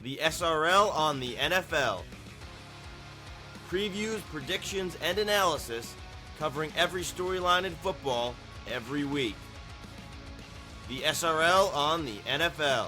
the SRL on the NFL. Previews, predictions, and analysis covering every storyline in football every week. The SRL on the NFL.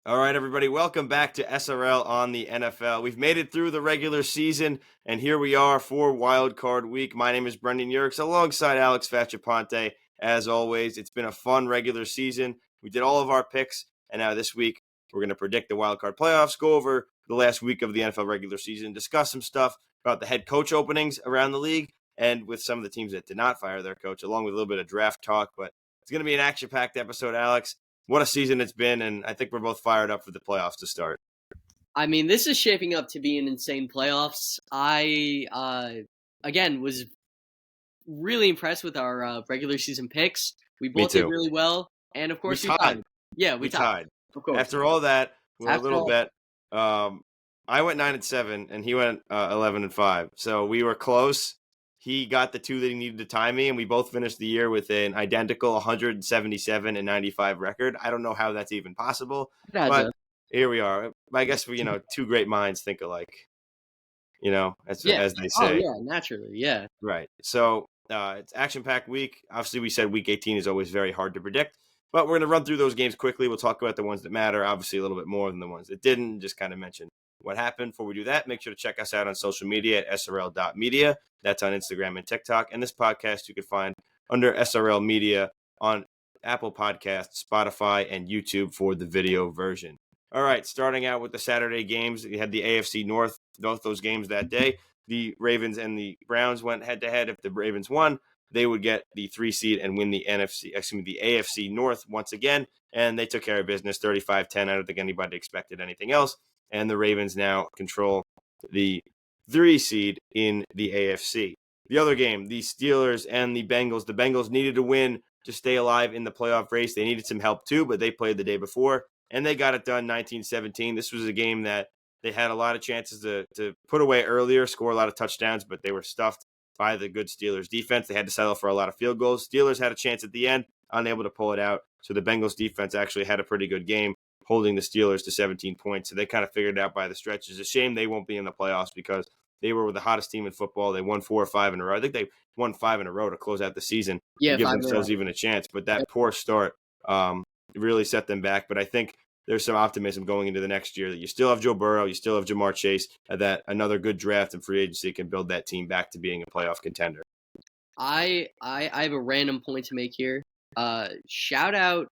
All right, everybody, welcome back to SRL on the NFL. We've made it through the regular season, and here we are for Wild Card Week. My name is Brendan Yerkes, alongside Alex Fachaponte. As always, it's been a fun regular season. We did all of our picks, and now this week, we're going to predict the Wild Card playoffs, go over the last week of the NFL regular season, discuss some stuff about the head coach openings around the league, and with some of the teams that did not fire their coach, along with a little bit of draft talk. But it's going to be an action-packed episode, Alex. What a season it's been, and I think we're both fired up for the playoffs to start. I mean, this is shaping up to be an insane playoffs. I, again, was really impressed with our regular season picks. We both did really well, and of course, we tied. Yeah, we tied. Of course. After all that, we're a little bit. I went 9-7, and he went 11-5. So we were close. He got the two that he needed to tie me, and we both finished the year with an identical 177-95 record. I don't know how that's even possible, but here we are. I guess two great minds think alike. As they say. Oh yeah, naturally, yeah. Right. So it's action-packed week. Obviously, we said week 18 is always very hard to predict, but we're going to run through those games quickly. We'll talk about the ones that matter, obviously a little bit more than the ones that didn't. Just kind of mention what happened. Before we do that, make sure to check us out on social media at srl.media. That's on Instagram and TikTok. And this podcast you can find under SRL Media on Apple Podcasts, Spotify, and YouTube for the video version. All right, starting out with the Saturday games, we had the AFC North, both those games that day. The Ravens and the Browns went head-to-head. If the Ravens won, they would get the 3 seed and win the AFC North once again. And they took care of business, 35-10. I don't think anybody expected anything else. And the Ravens now control the 3 seed in the AFC. The other game, the Steelers and the Bengals. The Bengals needed to win to stay alive in the playoff race. They needed some help too, but they played the day before, and they got it done 19-17. This was a game that they had a lot of chances to put away earlier, score a lot of touchdowns, but they were stuffed by the good Steelers defense. They had to settle for a lot of field goals. Steelers had a chance at the end, unable to pull it out. So the Bengals defense actually had a pretty good game, holding the Steelers to 17 points. So they kind of figured it out by the stretch. It's a shame they won't be in the playoffs because they were the hottest team in football. They won 4 or 5 in a row. I think they won 5 in a row to close out the season and give themselves even a chance. But that poor start really set them back. But I think there's some optimism going into the next year that you still have Joe Burrow, you still have Jamar Chase, that another good draft and free agency can build that team back to being a playoff contender. I have a random point to make here. Shout out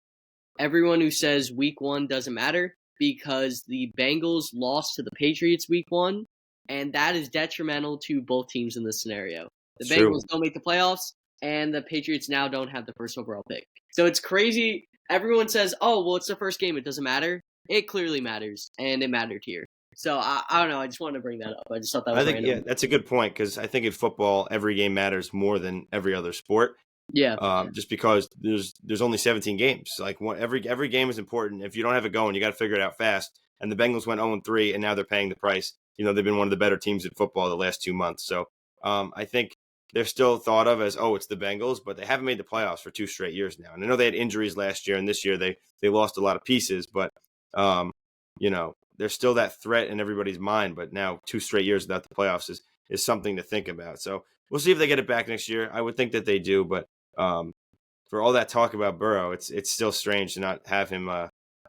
everyone who says week 1 doesn't matter, because the Bengals lost to the Patriots week 1, and that is detrimental to both teams in this scenario. The Bengals don't make the playoffs, and the Patriots now don't have the first overall pick. So it's crazy. Everyone says, oh, well, it's the first game. It doesn't matter. It clearly matters, and it mattered here. So I don't know. I just wanted to bring that up. I just thought that was random. Yeah, that's a good point, because I think in football, every game matters more than every other sport. Yeah. Just because there's only 17 games. Like every game is important. If you don't have it going, you got to figure it out fast. And the Bengals went 0-3, and now they're paying the price. They've been one of the better teams in football the last 2 months. So I think they're still thought of as, it's the Bengals, but they haven't made the playoffs for 2 straight years now. And I know they had injuries last year, and this year they lost a lot of pieces, but there's still that threat in everybody's mind. But now 2 straight years without the playoffs is something to think about. So we'll see if they get it back next year. I would think that they do, but for all that talk about Burrow, it's still strange to not have him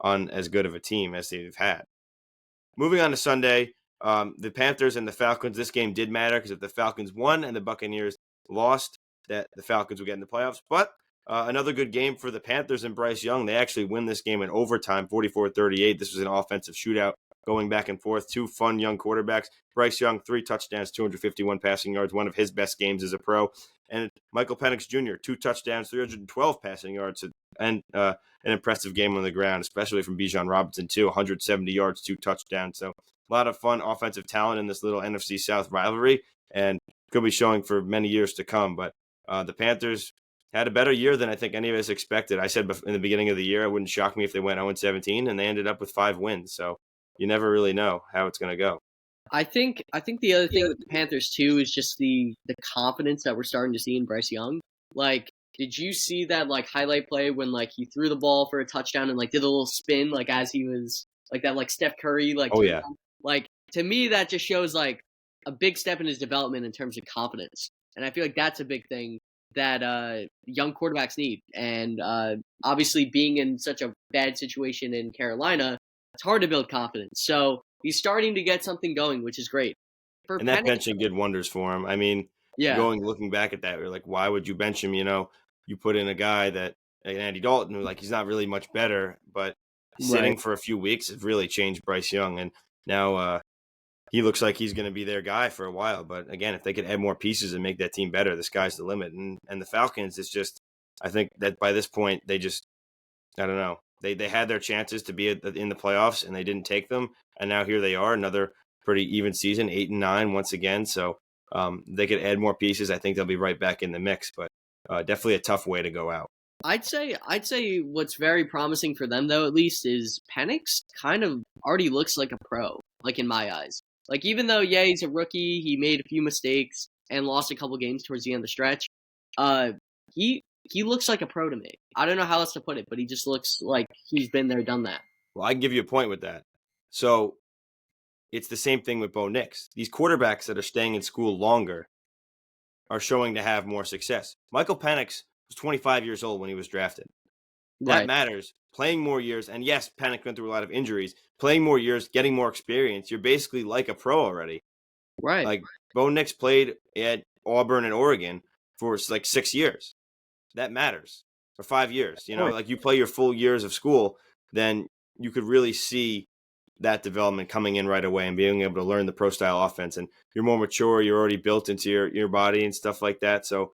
on as good of a team as they've had. Moving on to Sunday, the Panthers and the Falcons. This game did matter, because if the Falcons won and the Buccaneers lost, that the Falcons would get in the playoffs. But another good game for the Panthers and Bryce Young. They actually win this game in overtime, 44-38. This was an offensive shootout going back and forth. 2 fun young quarterbacks. Bryce Young, 3 touchdowns, 251 passing yards, one of his best games as a pro. And Michael Penix Jr., 2 touchdowns, 312 passing yards, and an impressive game on the ground, especially from Bijan Robinson, too. 170 yards, 2 touchdowns. So a lot of fun offensive talent in this little NFC South rivalry, and could be showing for many years to come. But the Panthers had a better year than I think any of us expected. I said in the beginning of the year, it wouldn't shock me if they went 0-17, and they ended up with 5 wins. So you never really know how it's going to go. I think the other thing with the Panthers too is just the confidence that we're starting to see in Bryce Young. Like, did you see that like highlight play when like he threw the ball for a touchdown and like did a little spin like as he was like that like Steph Curry like Oh turn yeah, on? Like to me that just shows like a big step in his development in terms of confidence. And I feel like that's a big thing that young quarterbacks need. And obviously being in such a bad situation in Carolina, it's hard to build confidence. So he's starting to get something going, which is great. For and that Penix, benching did wonders for him. I mean, yeah, looking back at that, you're like, why would you bench him? You put in a guy that like Andy Dalton, who like he's not really much better, but right. sitting for a few weeks has really changed Bryce Young, and now he looks like he's going to be their guy for a while. But again, if they could add more pieces and make that team better, the sky's the limit. And the Falcons, it's just I think that by this point they just I don't know. They had their chances to be in the playoffs and they didn't take them, and now here they are, another pretty even season, 8-9 once again. So they could add more pieces. I think they'll be right back in the mix, but definitely a tough way to go out. I'd say what's very promising for them though, at least, is Penix kind of already looks like a pro, like in my eyes. Like even though yeah he's a rookie, he made a few mistakes and lost a couple games towards the end of the stretch. Uh, he he looks like a pro to me. I don't know how else to put it, but he just looks like he's been there, done that. Well, I can give you a point with that. So it's the same thing with Bo Nix. These quarterbacks that are staying in school longer are showing to have more success. Michael Penix was 25 years old when he was drafted. That Right, matters. Playing more years, and yes, Penix went through a lot of injuries. Playing more years, getting more experience, you're basically like a pro already. right, Like Bo Nix played at Auburn and Oregon for like 6 years. That matters. For 5 years. of course. Like you play your full years of school, then you could really see that development coming in right away and being able to learn the pro style offense. And you're more mature, you're already built into your body and stuff like that. So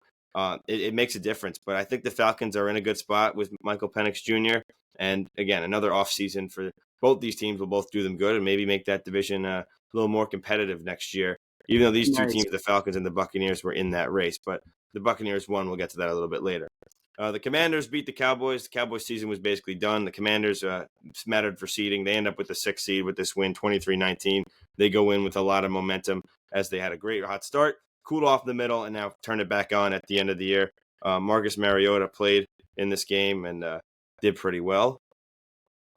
it makes a difference. But I think the Falcons are in a good spot with Michael Penix Jr. And again, another offseason for both these teams will both do them good and maybe make that division a little more competitive next year. Even though these two Nice. teams, the Falcons and the Buccaneers, were in that race. But the Buccaneers won. We'll get to that a little bit later. The Commanders beat the Cowboys. The Cowboys season was basically done. The Commanders mattered for seeding. They end up with the 6th seed with this win, 23-19. They go in with a lot of momentum as they had a great hot start, cooled off in the middle, and now turned it back on at the end of the year. Marcus Mariota played in this game and did pretty well.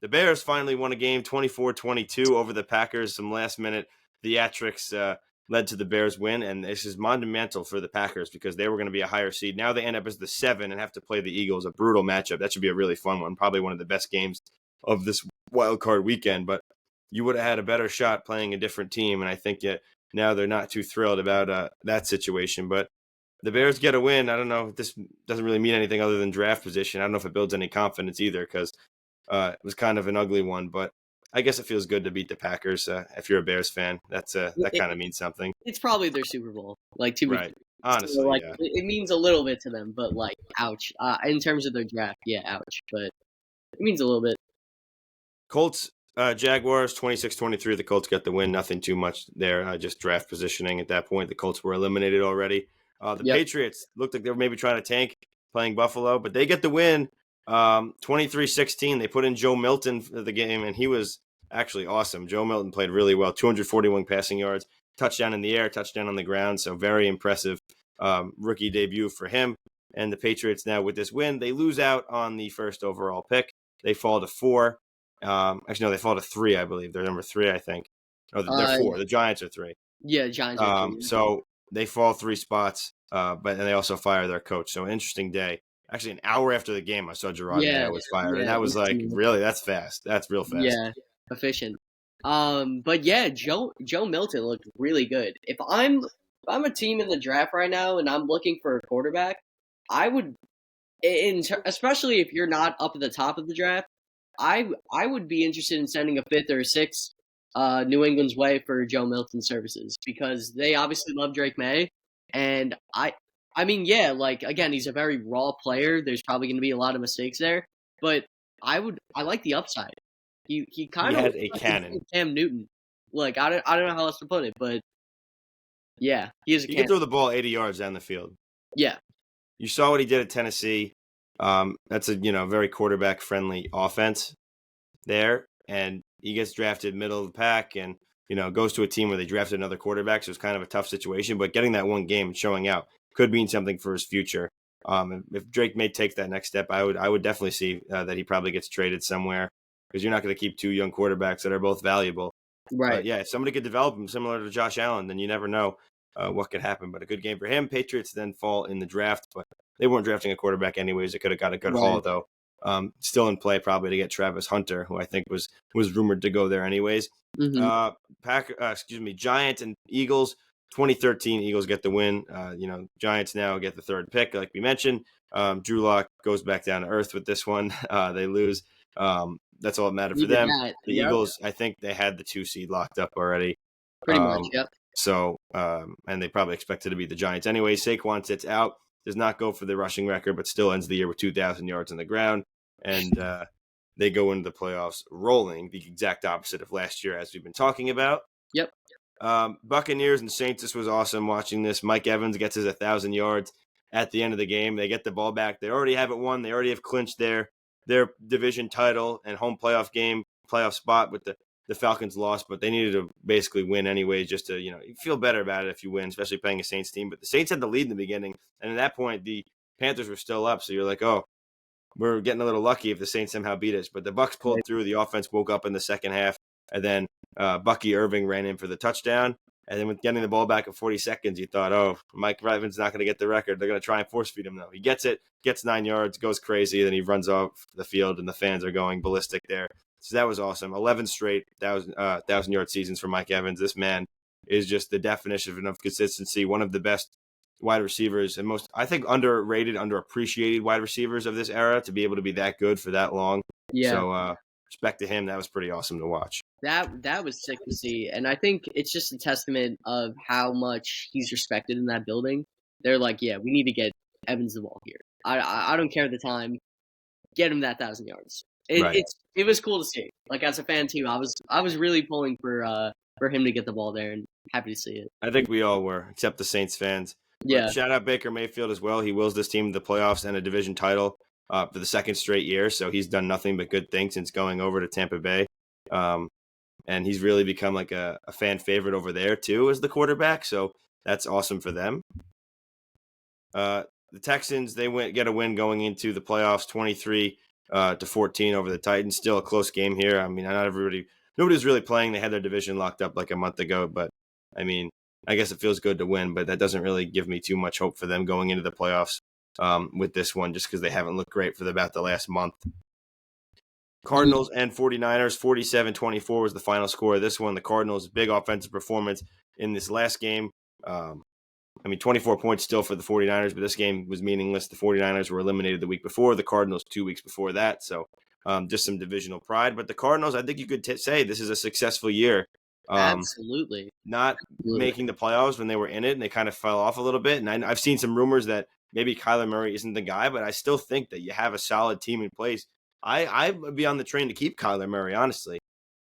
The Bears finally won a game 24-22 over the Packers. Some last-minute theatrics led to the Bears win, and this is monumental for the Packers because they were going to be a higher seed. Now they end up as the 7 and have to play the Eagles, a brutal matchup. That should be a really fun one, probably one of the best games of this wild card weekend, but you would have had a better shot playing a different team, and I think now they're not too thrilled about that situation, but the Bears get a win. I don't know if this doesn't really mean anything other than draft position. I don't know if it builds any confidence either because it was kind of an ugly one, but I guess it feels good to beat the Packers. If you're a Bears fan, that It, kind of means something, it's probably their Super Bowl, like to be right? fair. So Honestly, like yeah. it means a little bit to them, but like ouch. In terms of their draft, yeah, ouch. But it means a little bit. Colts, Jaguars, 26-23. The Colts got the win. Nothing too much there. Just draft positioning at that point. The Colts were eliminated already. The Yep. Patriots looked like they were maybe trying to tank playing Buffalo, but they get the win. 23-16. They put in Joe Milton for the game, and he was actually awesome. Joe Milton played really well. 241 passing yards, touchdown in the air, touchdown on the ground. So very impressive rookie debut for him. And the Patriots now with this win, they lose out on the first overall pick. They fall to 4. Actually, no, they fall to 3, I believe. They're number 3, I think. Oh, they're 4. The Giants are 3. Yeah, Giants are three. So they fall 3 spots, but and they also fire their coach. So interesting day. Actually, an hour after the game, I saw Gerard Yeah, Mayo was fired, and yeah, that was like, really, that's fast. That's real fast. yeah, efficient. But yeah, Joe Milton looked really good. If I'm a team in the draft right now and I'm looking for a quarterback, I would, especially if you're not up at the top of the draft, I would be interested in sending a 5th or a 6th New England's way for Joe Milton's services because they obviously love Drake May, and I mean yeah, like again he's a very raw player. There's probably going to be a lot of mistakes there, but I like the upside. He He kind of had looks a like his cannon. own Cam Newton. Like I don't know how else to put it, but yeah, he is a He can cannon. throw the ball 80 yards down the field. Yeah, You saw what he did at Tennessee. That's a very quarterback friendly offense there, and he gets drafted middle of the pack, and goes to a team where they drafted another quarterback, so it's kind of a tough situation. But getting that one game and showing out could mean something for his future. If Drake may take that next step, I would definitely see that he probably gets traded somewhere, because you're not going to keep two young quarterbacks that are both valuable. But Right. yeah, if somebody could develop him similar to Josh Allen, then you never know what could happen. But a good game for him. Patriots then fall in the draft, but they weren't drafting a quarterback anyways. They could have got a good haul Right. though. Still in play probably to get Travis Hunter, who I think was rumored to go there anyways. Hmm. Giants and Eagles. 2013 Eagles get the win. Giants now get the third pick, like we mentioned. Drew Lock goes back down to earth with this one. They lose. That's all that mattered for Needed them. that. The Yep. Eagles, I think they had the 2 seed locked up already. Pretty much. Yep. And they probably expected to beat the Giants anyway. Saquon sits out, does not go for the rushing record, but still ends the year with 2,000 yards on the ground. And they go into the playoffs rolling, the exact opposite of last year, as we've been talking about. Yep. Buccaneers and Saints, this was awesome watching this. Mike Evans gets his 1,000 yards at the end of the game. They get the ball back. They already have it won. They already have clinched their division title and home playoff spot with the Falcons lost, but they needed to basically win anyway, just to, you feel better about it if you win, especially playing a Saints team. But the Saints had the lead in the beginning, and at that point, the Panthers were still up. So you're like, oh, we're getting a little lucky if the Saints somehow beat us. But the Bucs pulled Right. through. The offense woke up in the second half, and then Bucky Irving ran in for the touchdown. And then with getting the ball back at 40 seconds, you thought, oh, Mike Evans not going to get the record. They're going to try and force feed him, though. He gets it, gets 9 yards, goes crazy, then he runs off the field, and the fans are going ballistic there. So that was awesome. 11 straight 1,000-yard seasons for Mike Evans. This man is just the definition of consistency, one of the best wide receivers and most, I think, underrated, underappreciated wide receivers of this era, to be able to be that good for that long. Yeah. So respect to him. That was pretty awesome to watch. That was sick to see, and I think it's just a testament of how much he's respected in that building. They're like, yeah, we need to get Evans the ball here. I don't care the time, get him that 1,000 yards. Right. It was cool to see. Like, as a fan too, I was really pulling for him to get the ball there, and happy to see it. I think we all were, except the Saints fans. Yeah. But shout out Baker Mayfield as well. He wills this team to the playoffs and a division title for the second straight year. So he's done nothing but good things since going over to Tampa Bay. And he's really become like a fan favorite over there too as the quarterback. So that's awesome for them. The Texans, they get a win going into the playoffs, 23-14 over the Titans. Still a close game here. I mean, nobody's really playing. They had their division locked up like a month ago, but I mean, I guess it feels good to win, but that doesn't really give me too much hope for them going into the playoffs with this one, just because they haven't looked great for about the last month. Cardinals and 49ers, 47-24 was the final score of this one. The Cardinals, big offensive performance in this last game. 24 points still for the 49ers, but this game was meaningless. The 49ers were eliminated the week before, the Cardinals 2 weeks before that. So just some divisional pride. But the Cardinals, I think you could say this is a successful year. Absolutely. Not making the playoffs when they were in it, and they kind of fell off a little bit. And I've seen some rumors that maybe Kyler Murray isn't the guy, but I still think that you have a solid team in place. I would be on the train to keep Kyler Murray, honestly.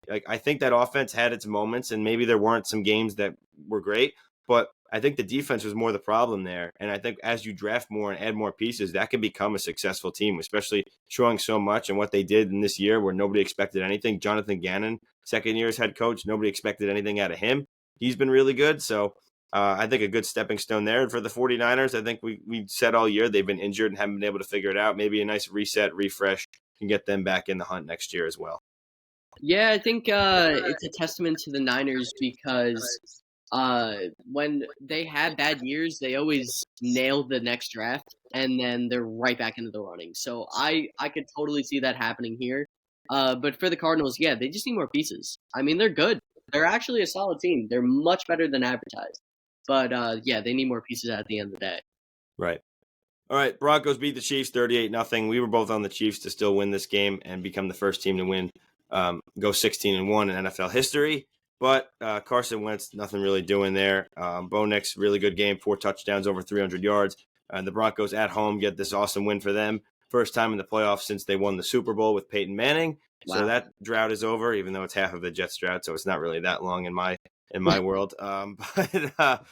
Like, I think that offense had its moments, and maybe there weren't some games that were great, but I think the defense was more the problem there. And I think as you draft more and add more pieces, that can become a successful team, especially showing so much and what they did in this year where nobody expected anything. Jonathan Gannon, second year as head coach, nobody expected anything out of him. He's been really good. So I think a good stepping stone there. And for the 49ers, I think we said all year they've been injured and haven't been able to figure it out. Maybe a nice reset, refresh can get them back in the hunt next year as well. Yeah, I think it's a testament to the Niners because when they had bad years, they always nailed the next draft, and then they're right back into the running. So I could totally see that happening here. But for the Cardinals, yeah, they just need more pieces. I mean, they're good. They're actually a solid team. They're much better than advertised. But yeah, they need more pieces at the end of the day. Right. All right, Broncos beat the Chiefs 38-0. We were both on the Chiefs to still win this game and become the first team to win, go 16-1 in NFL history. But Carson Wentz, nothing really doing there. Bo Nix, really good game, 4 touchdowns, over 300 yards. The Broncos at home get this awesome win for them. First time in the playoffs since they won the Super Bowl with Peyton Manning. Wow. So that drought is over, even though it's half of the Jets drought, so it's not really that long in my world. But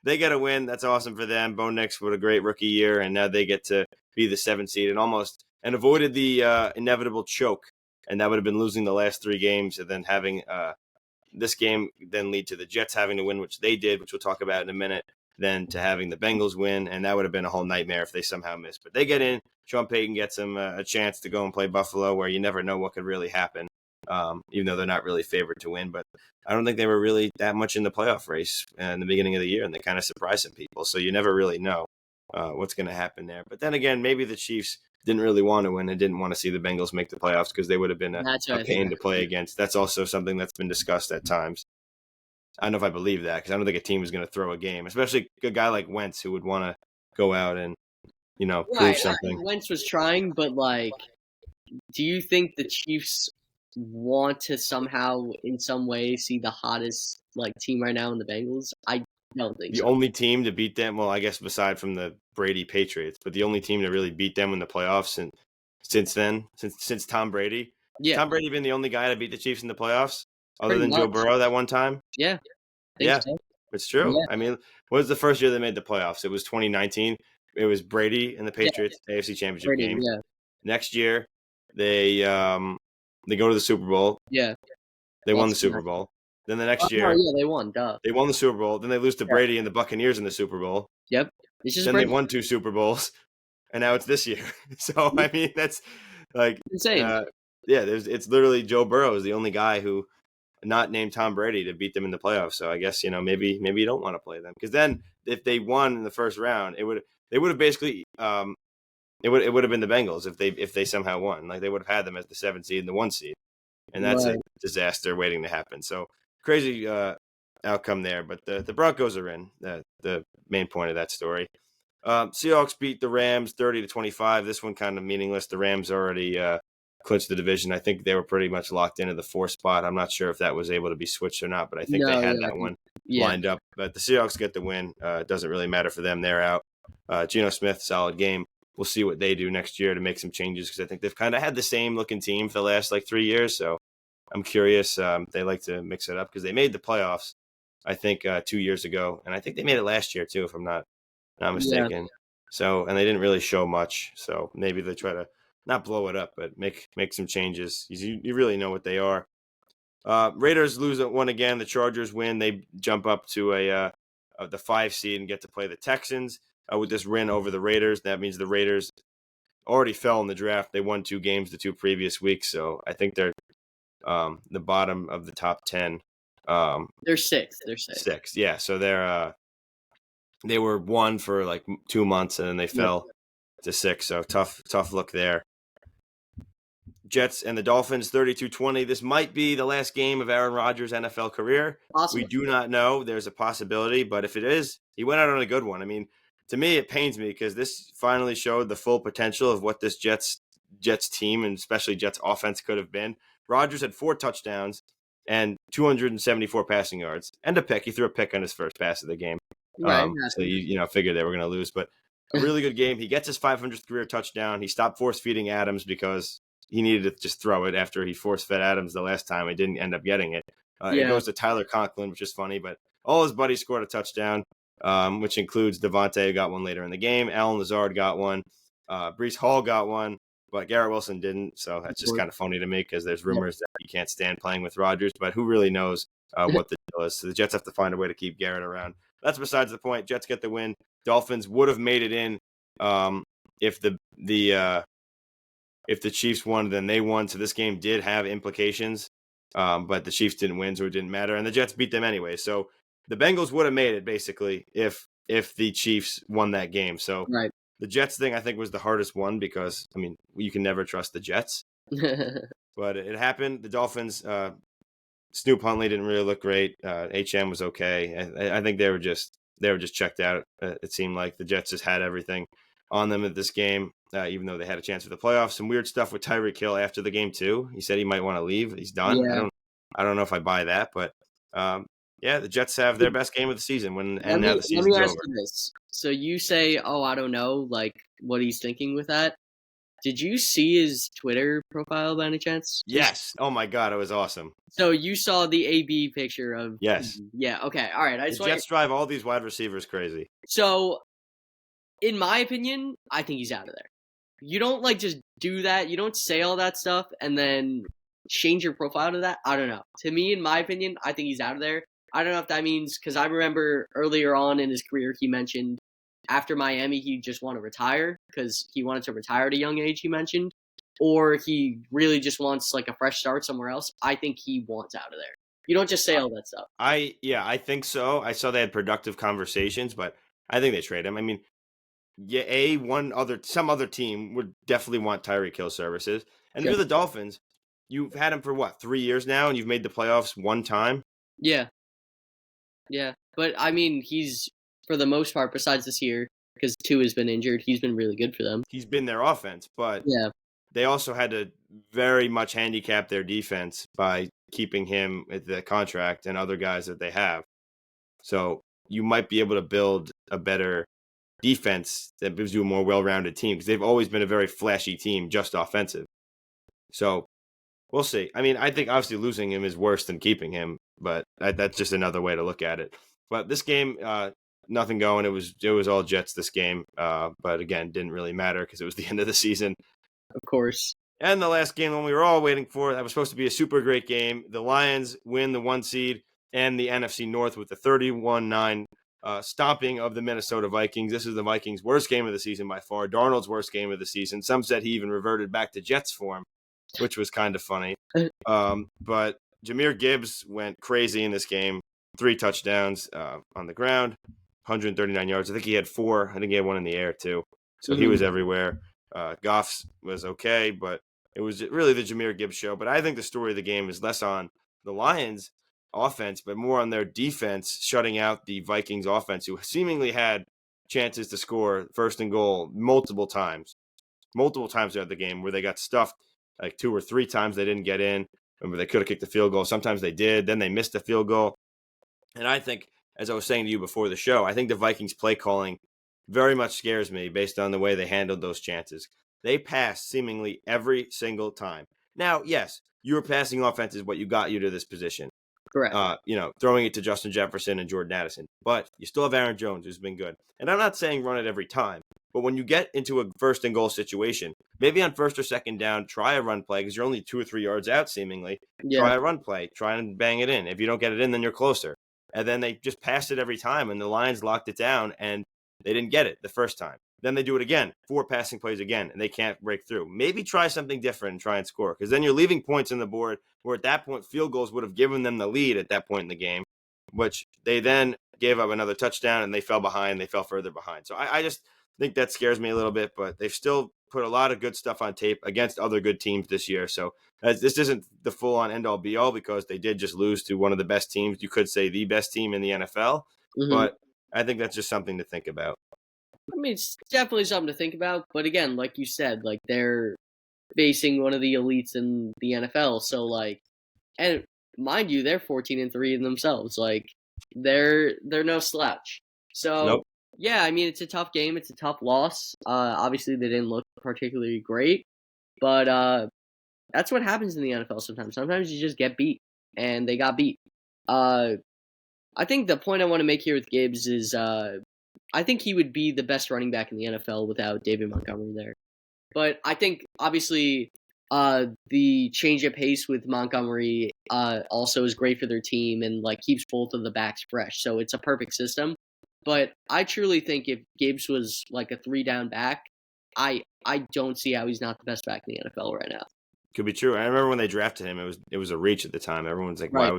they get a win. That's awesome for them. Bo Nix with a great rookie year, and now they get to be the 7th seed and avoided the inevitable choke. And that would have been losing the last 3 games and then having this game then lead to the Jets having to win, which they did, which we'll talk about in a minute, then to having the Bengals win, and that would have been a whole nightmare if they somehow missed. But they get in. Sean Payton gets them a chance to go and play Buffalo, where you never know what could really happen, even though they're not really favored to win. But I don't think they were really that much in the playoff race in the beginning of the year, and they kind of surprised some people. So you never really know what's going to happen there. But then again, maybe the Chiefs didn't really want to win and didn't want to see the Bengals make the playoffs because they would have been a pain to play against. That's also something that's been discussed at times. I don't know if I believe that because I don't think a team is going to throw a game, especially a guy like Wentz who would want to go out and, prove something. Wentz was trying, but do you think the Chiefs want to somehow, in some way, see the hottest team right now in the Bengals? I don't think the only team to beat them, well, I guess aside from the Brady Patriots, but the only team to really beat them in the playoffs and since Tom Brady. Yeah. Tom Brady been the only guy to beat the Chiefs in the playoffs other than Joe Burrow that one time? Yeah. So. It's true. Yeah. I mean, what was the first year they made the playoffs? It was 2019. It was Brady and the Patriots AFC Championship game. Yeah. Next year, they go to the Super Bowl. Yeah. They won the Super Bowl. Then the next year, they won. Duh. They won the Super Bowl. Then they lose to Brady and the Buccaneers in the Super Bowl. Yep. Then they won 2 Super Bowls, and now it's this year. So I mean, that's insane. It's literally Joe Burrow is the only guy who not named Tom Brady to beat them in the playoffs. So I guess maybe you don't want to play them because then if they won in the first round, they would have basically it would have been the Bengals if they somehow won. They would have had them as the 7th seed and the 1 seed, and that's a disaster waiting to happen. So crazy outcome there, but the Broncos are in. The main point of that story. Seahawks beat the Rams 30-25. This one kind of meaningless. The Rams already clinched the division. I think they were pretty much locked into the 4th spot. I'm not sure if that was able to be switched or not, but I think they had that one lined up. But the Seahawks get the win. It doesn't really matter for them. They're out. Geno Smith, solid game. We'll see what they do next year to make some changes because I think they've kind of had the same looking team for the last 3 years. So I'm curious. They like to mix it up because they made the playoffs, I think, 2 years ago. And I think they made it last year, too, if I'm not mistaken. Yeah. So, and they didn't really show much. So maybe they try to not blow it up, but make some changes. You really know what they are. Raiders lose one again. The Chargers win. They jump up to the 5 seed and get to play the Texans with this win over the Raiders. That means the Raiders already fell in the draft. They won 2 games the 2 previous weeks. So I think they're the bottom of the top 10. They're 6th. They're 6th. Yeah. So they were 1 for 2 months and then they fell to 6. So tough look there. Jets and the Dolphins 32-20. This might be the last game of Aaron Rodgers' NFL career. Awesome. We do not know. There's a possibility, but if it is, he went out on a good one. I mean, to me, it pains me because this finally showed the full potential of what this Jets team and especially Jets offense could have been. Rodgers had 4 touchdowns and 274 passing yards and a pick. He threw a pick on his first pass of the game. Right. So you figured they were going to lose, but a really good game. He gets his 500th career touchdown. He stopped force feeding Adams because he needed to just throw it after he force-fed Adams the last time. He didn't end up getting it. It goes to Tyler Conklin, which is funny, but all his buddies scored a touchdown, which includes Devontae, who got one later in the game. Allen Lazard got one. Breece Hall got one, but Garrett Wilson didn't, so that's just kind of funny to me because there's rumors that he can't stand playing with Rodgers, but who really knows what the deal is. So the Jets have to find a way to keep Garrett around. That's besides the point. Jets get the win. Dolphins would have made it in if the Chiefs won, then they won. So this game did have implications, but the Chiefs didn't win, so it didn't matter. And the Jets beat them anyway. So the Bengals would have made it, basically, if the Chiefs won that game. So the Jets thing, I think, was the hardest one because, I mean, you can never trust the Jets. But it happened. The Dolphins, Snoop Huntley didn't really look great. HM was okay. I think they were just checked out. It seemed like the Jets just had everything on them at this game. Even though they had a chance for the playoffs. Some weird stuff with Tyreek Hill after the game too. He said he might want to leave. He's done. Yeah. I don't know if I buy that, but the Jets have their best game of the season now the season's let me ask over. you this. So you say, I don't know, what he's thinking with that. Did you see his Twitter profile by any chance? Yes. Oh my God, it was awesome. So you saw the AB picture of Yes. Yeah, okay. All right. The Jets drive all these wide receivers crazy. So in my opinion, I think he's out of there. You don't just do that. You don't say all that stuff and then change your profile to that? I don't know. To me, in my opinion, I think he's out of there. I don't know if that means because I remember earlier on in his career, he mentioned after Miami, he just wanted to retire because he wanted to retire at a young age, he mentioned, or he really just wants like a fresh start somewhere else. I think he wants out of there. You don't just say all that stuff. I think so. I saw they had productive conversations, but I think they trade him. I mean, yeah, some other team would definitely want Tyreek Hill services. And if Sure. you're the Dolphins, you've had him for what, 3 years now, and you've made the playoffs one time. Yeah, yeah. But I mean, he's for the most part, besides this year, because Tua has been injured, he's been really good for them. He's been their offense, but Yeah, they also had to very much handicap their defense by keeping him at the contract and other guys that they have. So you might be able to build a better defense that gives you a more well-rounded team because they've always been a very flashy team, just offensive. So we'll see. I mean, I think obviously losing him is worse than keeping him, but that's just another way to look at it. But this game, nothing going. It was all Jets this game, but again, didn't really matter because it was the end of the season. of course. And the last game, the one we were all waiting for, that was supposed to be a super great game. The Lions win the 1 seed and the NFC North with the 31-9 stomping of the Minnesota Vikings. This is the Vikings' worst game of the season by far. Darnold's worst game of the season. Some said he even reverted back to Jets form, which was kind of funny. But Jahmyr Gibbs went crazy in this game. 3 touchdowns on the ground, 139 yards. I think he had 4. I think he had 1 in the air too. So he was everywhere. Goff's was okay, but it was really the Jahmyr Gibbs show. But I think the story of the game is less on the Lions offense, but more on their defense shutting out the Vikings offense, who seemingly had chances to score first and goal multiple times throughout the game where they got stuffed like 2 or 3 times they didn't get in. Remember, they could have kicked the field goal. Sometimes they did. Then they missed the field goal. And I think, as I was saying to you before the show, I think the Vikings play calling very much scares me based on the way they handled those chances. They passed seemingly every single time. Now, yes, your passing offense is what you got you to this position. Correct. Throwing it to Justin Jefferson and Jordan Addison. But you still have Aaron Jones, who's been good. And I'm not saying run it every time. But when you get into a first and goal situation, maybe on first or second down, try a run play because you're only 2 or 3 yards out, seemingly. Yeah. Try a run play. Try and bang it in. If you don't get it in, then you're closer. And then they just passed it every time, and the Lions locked it down, and they didn't get it the first time. Then they do it again, 4 passing plays again, and they can't break through. Maybe try something different and try and score, because then you're leaving points on the board where at that point field goals would have given them the lead at that point in the game, which they then gave up another touchdown, and they fell behind. They fell further behind. So I just think that scares me a little bit, but they've still put a lot of good stuff on tape against other good teams this year. So this isn't the full-on end-all be-all because they did just lose to one of the best teams. You could say the best team in the NFL, but I think that's just something to think about. I mean, it's definitely something to think about. But again, like you said, like they're facing one of the elites in the NFL. So like, and mind you, they're 14-3 in themselves. Like they're no slouch. So Nope. yeah, I mean, it's a tough game. It's a tough loss. Obviously they didn't look particularly great, but that's what happens in the NFL sometimes. Sometimes you just get beat, and they got beat. I think the point I want to make here with Gibbs is I think he would be the best running back in the NFL without David Montgomery there. But I think, obviously, the change of pace with Montgomery also is great for their team and like keeps both of the backs fresh. So it's a perfect system. But I truly think if Gibbs was like a 3-down back, I don't see how he's not the best back in the NFL right now. Could be true. I remember when they drafted him, it was a reach at the time. Everyone's like, Right.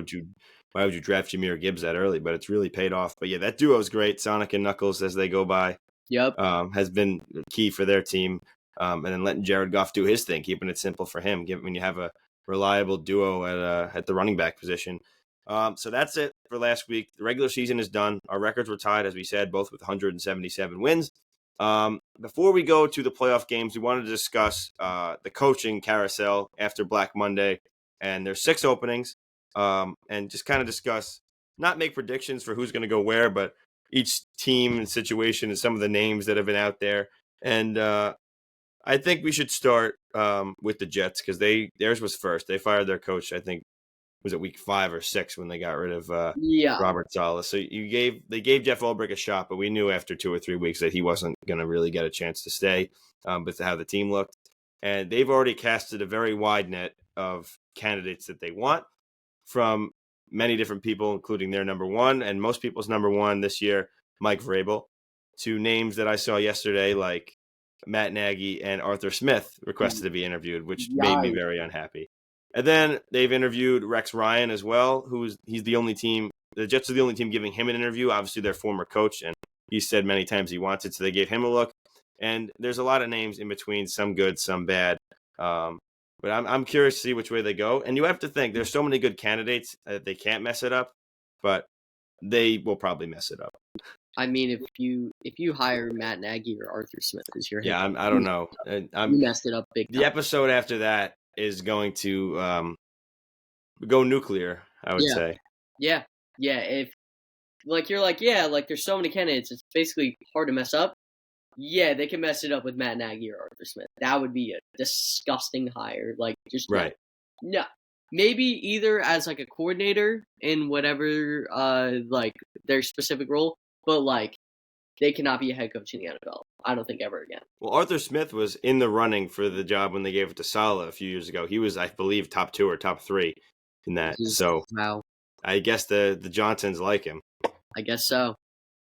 why would you draft Jahmyr Gibbs that early? But it's really paid off. But yeah, that duo is great. Sonic and Knuckles as they go by. Yep. Has been key for their team. And then letting Jared Goff do his thing, keeping it simple for him, when you have a reliable duo at the running back position. So that's it for last week. The regular season is done. Our records were tied, as we said, both with 177 wins. Before we go to the playoff games, we wanted to discuss the coaching carousel after Black Monday. And there's 6 openings. And just kind of discuss, not make predictions for who's going to go where, but each team and situation and some of the names that have been out there. And I think we should start with the Jets because theirs was first. They fired their coach, I think, was it week 5 or 6 when they got rid of Robert Saleh. So they gave Jeff Ulbrich a shot, but we knew after 2 or 3 weeks that he wasn't going to really get a chance to stay with how the team looked. And they've already casted a very wide net of candidates that they want from many different people, including their number one and most people's number one this year, Mike Vrabel, to names that I saw yesterday like Matt Nagy and Arthur Smith requested to be interviewed, which made me very unhappy. And then they've interviewed Rex Ryan as well, he's the only team. The Jets are the only team giving him an interview. Obviously, their former coach, and he said many times he wants it, so they gave him a look. And there's a lot of names in between, some good, some bad. But I'm curious to see which way they go. And you have to think there's so many good candidates that they can't mess it up, but they will probably mess it up. I mean, if you hire Matt Nagy or Arthur Smith as your head coach, I don't know. you messed it up big time. The episode after that is going to go nuclear, I would say. Yeah. If you're like, there's so many candidates, it's basically hard to mess up. Yeah, they can mess it up with Matt Nagy or Arthur Smith. That would be a disgusting hire. Like, just right. No. Maybe either as like a coordinator in whatever like their specific role, but like they cannot be a head coach in the NFL. I don't think ever again. Well, Arthur Smith was in the running for the job when they gave it to Saleh a few years ago. He was, I believe, top 2 or top 3 in that. So wow. I guess the Johnsons like him. I guess so.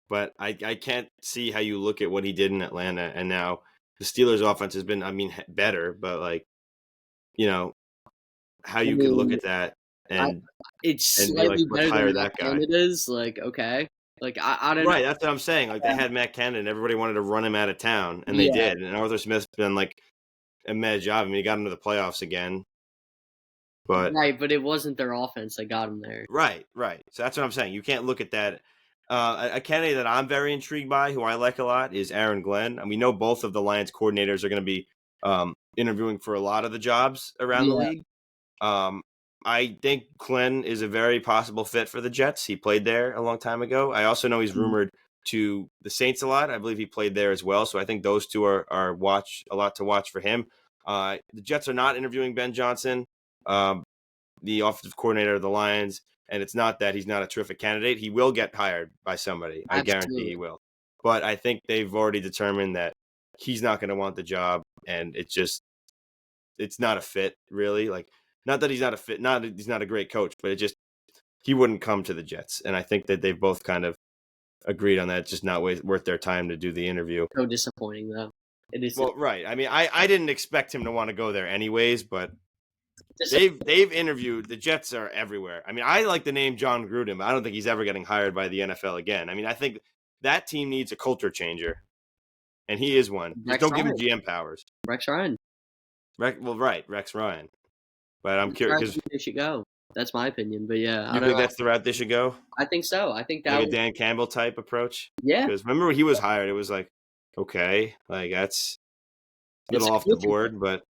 But I can't see how you look at what he did in Atlanta, and now the Steelers' offense has been, better, but like, how you can look at that and it's slightly better hire than that guy. Canada's, like, okay. Like, I don't know. Right, that's what I'm saying. Like, they had Matt Canada, and everybody wanted to run him out of town, and they did. And Arthur Smith's been, like, a mad job. He got into the playoffs again. But it wasn't their offense that got him there. Right. So that's what I'm saying. You can't look at that. A candidate that I'm very intrigued by, who I like a lot, is Aaron Glenn. And we know both of the Lions coordinators are going to be interviewing for a lot of the jobs around the league. I think Glenn is a very possible fit for the Jets. He played there a long time ago. I also know he's rumored to the Saints a lot. I believe he played there as well. So I think those two are a lot to watch for him. The Jets are not interviewing Ben Johnson, the offensive coordinator of the Lions. And it's not that he's not a terrific candidate. He will get hired by somebody. I guarantee he will. But I think they've already determined that he's not going to want the job. And it's not a fit, really. Like, not that he's not a fit, he's not a great coach, but he wouldn't come to the Jets. And I think that they've both kind of agreed on that. It's just not worth their time to do the interview. So disappointing, though. It is. Well, right. I mean, I didn't expect him to want to go there anyways, but they've interviewed. The Jets are everywhere. I mean, I like the name John Gruden, but I don't think he's ever getting hired by the NFL again. I mean, I think that team needs a culture changer, and he is one. Just don't give him GM powers. Rex Ryan. Rex Ryan. But I'm curious because they should go. That's my opinion. But yeah, you think that's the route they should go? I think so. I think that like a Dan Campbell type approach. Yeah. Because remember when he was hired, it was like, okay, like that's a little off the board, but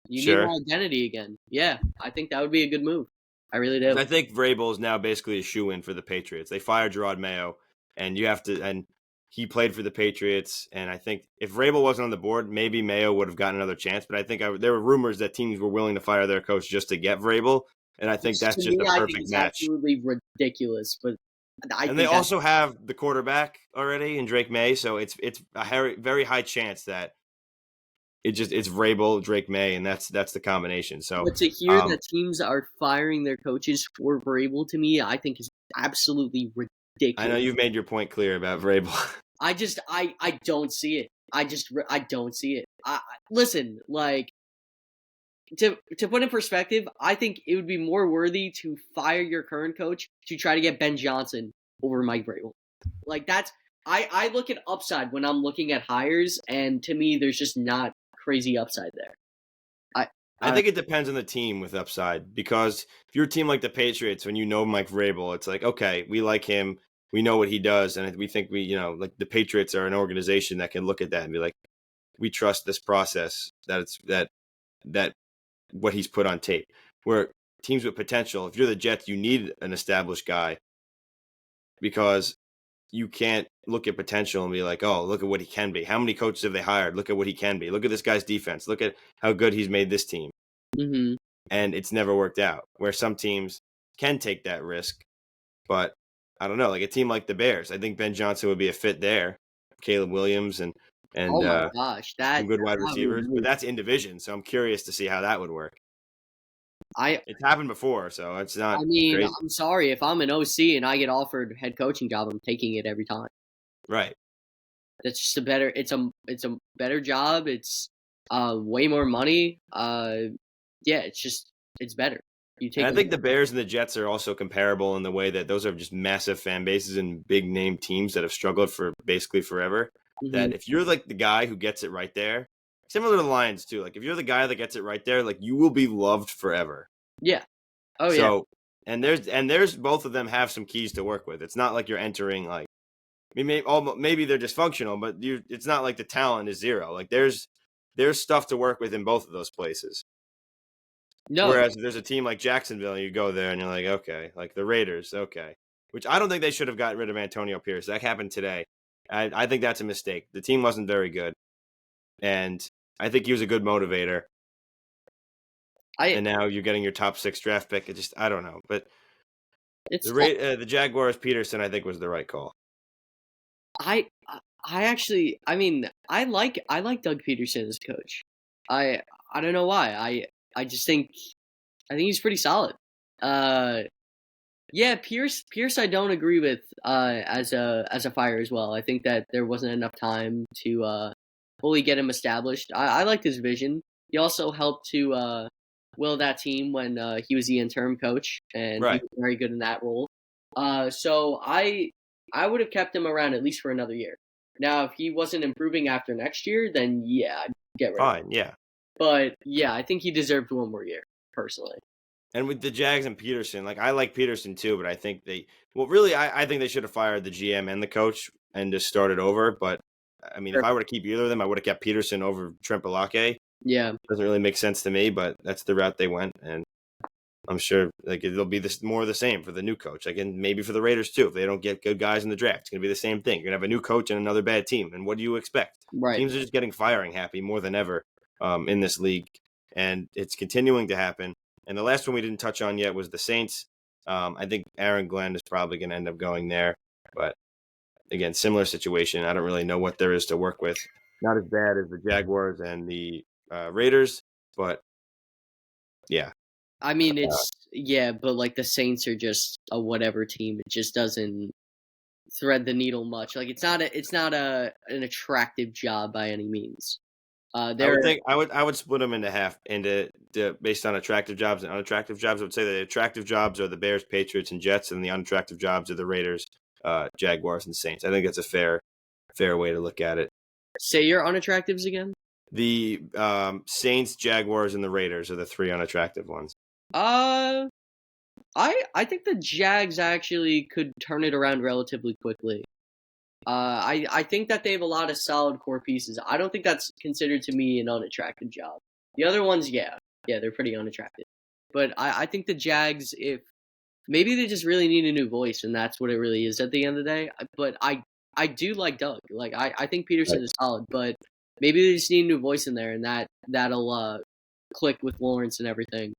you need an identity again. Yeah, I think that would be a good move. I really do. I think Vrabel is now basically a shoe-in for the Patriots. They fired Gerard Mayo, and he played for the Patriots. And I think if Vrabel wasn't on the board, maybe Mayo would have gotten another chance. But I think there were rumors that teams were willing to fire their coach just to get Vrabel. And I think that's just a perfect match. Absolutely ridiculous. But they also have the quarterback already in Drake May. So it's a very high chance that it's Vrabel, Drake May, and that's the combination. So but to hear that teams are firing their coaches for Vrabel, to me, I think is absolutely ridiculous. I know you've made your point clear about Vrabel. I don't see it. I don't see it. Listen, like, to put in perspective, I think it would be more worthy to fire your current coach to try to get Ben Johnson over Mike Vrabel. Like, that's I look at upside when I'm looking at hires, and to me, there's just not crazy upside there. I think it depends on the team with upside, because if you're a team like the Patriots, when you know Mike Vrabel, it's like, okay, we like him, we know what he does, and we think like the Patriots are an organization that can look at that and be like, we trust this process, that what he's put on tape. Where teams with potential, if you're the Jets, you need an established guy, because you can't look at potential and be like, oh, look at what he can be. How many coaches have they hired? Look at what he can be. Look at this guy's defense. Look at how good he's made this team. Mm-hmm. And it's never worked out. Where some teams can take that risk, but I don't know. Like a team like the Bears, I think Ben Johnson would be a fit there. Caleb Williams and oh my gosh, some good wide receivers. But that's in division, so I'm curious to see how that would work. It's happened before, so it's not I mean, crazy. I'm sorry if I'm an OC and I get offered head coaching job, I'm taking it every time. Right. That's just a better. It's a better job. It's way more money. Yeah, it's better. You And take I a think the Bears and the Jets are also comparable in the way that those are just massive fan bases and big name teams that have struggled for basically forever. Mhm. That if you're like the guy who gets it right there, similar to the Lions too, like if you're the guy that gets it right there, like you will be loved forever. Yeah. Oh yeah. So and there's both of them have some keys to work with. It's not like you're entering like maybe they're dysfunctional, but it's not like the talent is zero. Like there's stuff to work with in both of those places. No. Whereas if there's a team like Jacksonville, you go there and you're like, okay, like the Raiders, okay. Which I don't think they should have gotten rid of Antonio Pierce. That happened today. I think that's a mistake. The team wasn't very good, and I think he was a good motivator. I And now you're getting your top 6 draft pick. I don't know, but it's the Jaguars Peterson I think was the right call. I I actually I mean I like Doug Peterson as a coach. I I don't know why. I just think I think he's pretty solid. Uh yeah, Pierce I don't agree with as a fire as well. I think that there wasn't enough time to fully get him established. I liked his vision. He also helped to will that team when he was the interim coach and he Right. was very good in that role. So I would have kept him around at least for another year. Now, if he wasn't improving after next year, then yeah, I'd get rid of him. Fine, yeah. But yeah, I think he deserved one more year, personally. And with the Jags and Peterson, like I like Peterson too, but I think really I think they should have fired the GM and the coach and just started over. But I mean, if Sure. I were to keep either of them, I would have kept Peterson over Trent Baalake. Yeah, Doesn't really make sense to me, but that's the route they went, and I'm sure like it'll be more of the same for the new coach. Like, and maybe for the Raiders too, if they don't get good guys in the draft, it's gonna be the same thing. You're gonna have a new coach and another bad team, and what do you expect? right. Teams are just getting firing happy more than ever in this league, and it's continuing to happen. And the last one we didn't touch on yet was the Saints. I think Aaron Glenn is probably going to end up going there, but again, similar situation. I don't really know what there is to work with. Not as bad as the Jaguars and the Raiders, but yeah. I mean, yeah, but like the Saints are just a whatever team. It just doesn't thread the needle much. Like it's not a an attractive job by any means. I would They're think I would split them into half based on attractive jobs and unattractive jobs. I would say the attractive jobs are the Bears, Patriots, and Jets, and the unattractive jobs are the Raiders, Jaguars, and Saints. I think that's a fair way to look at it. say your unattractives again. The Saints, Jaguars, and the Raiders are the 3 unattractive ones. Uh, I think the Jags actually could turn it around relatively quickly. I think that they have a lot of solid core pieces. I don't think that's considered to me an unattractive job. The other ones, yeah, they're pretty unattractive. But I think the Jags, if maybe they just really need a new voice, and that's what it really is at the end of the day. But I do like Doug. Like I think Peterson is solid, but maybe they just need a new voice in there, and that'll click with Lawrence and everything.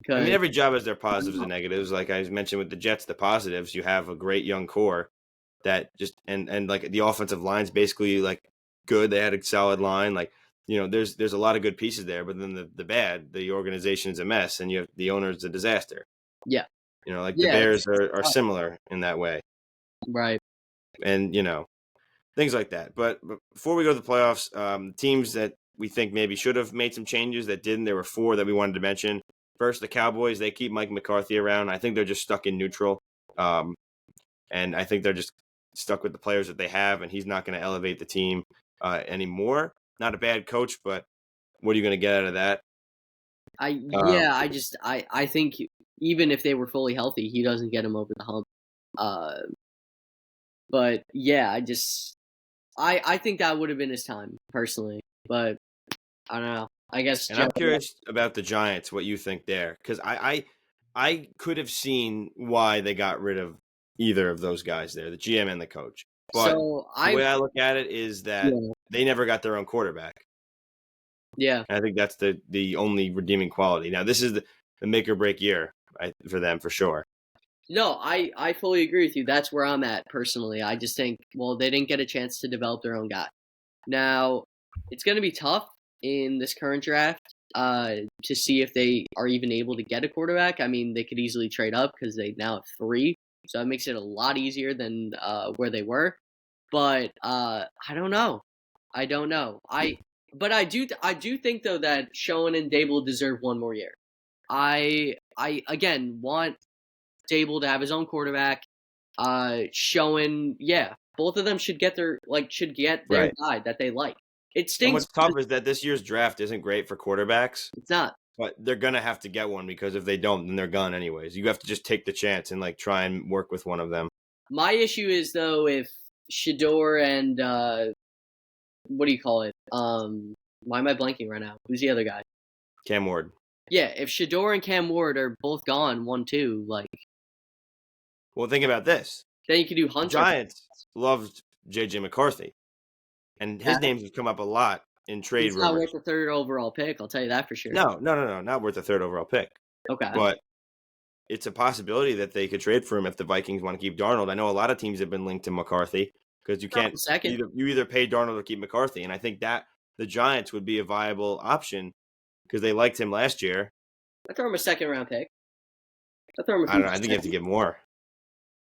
I mean, Because every job has their positives and negatives. Like I mentioned with the Jets, the positives, you have a great young core that just and like the offensive line's basically like good. They had a solid line. Like, there's a lot of good pieces there, but then the bad, the organization is a mess, and the owner's a disaster. yeah, Like the yeah, Bears are similar in that way, right. and things like that. But before we go to the playoffs, teams that we think maybe should have made some changes that didn't. There were 4 that we wanted to mention. First, the Cowboys. They keep Mike McCarthy around. I think they're just stuck in neutral, and I think they're just stuck with the players that they have, and he's not going to elevate the team anymore. Not a bad coach, but what are you going to get out of that? I think even if they were fully healthy, he doesn't get him over the hump. Uh, but yeah, I think that would have been his time personally, but I don't know. I guess And I'm curious about the Giants, what you think there, because I could have seen why they got rid of either of those guys there, the GM and the coach. But so the I way I look at it is that yeah, they never got their own quarterback. yeah. And I think that's the only redeeming quality. Now, this is the make or break year for them for sure. No, I fully agree with you. That's where I'm at personally. I just think well, they didn't get a chance to develop their own guy. Now, it's going to be tough in this current draft to see if they are even able to get a quarterback. I mean, they could easily trade up because they now have 3, so that makes it a lot easier than where they were. But I don't know. I don't know. But I do think though that Schoen and Dable deserve one more year. I again want Dable to have his own quarterback. Schoen, yeah, both of them should get their Right. guy that they like. It And stinks what's tough is that this year's draft isn't great for quarterbacks, it's not. but they're gonna have to get one because if they don't, then they're gone anyways. You have to just take the chance and like try and work with one of them. My issue is though if Shador and what do you call it? Why am I blanking right now? Who's the other guy? Cam Ward. Yeah, if Shador and Cam Ward are both gone, 1-2, like Well, think about this. then you could do The Hunter. Giants loved J.J. McCarthy, and his names have come up a lot in trade He's not rumors. worth the 3rd overall pick. I'll tell you that for sure. No, not worth a 3rd overall pick. Okay. But it's a possibility that they could trade for him if the Vikings want to keep Darnold. I know a lot of teams have been linked to McCarthy because you can't second. you either pay Darnold or keep McCarthy, and I think that the Giants would be a viable option because they liked him last year. I throw him a 2nd round pick. I throw him. I don't know. I think you have to give more.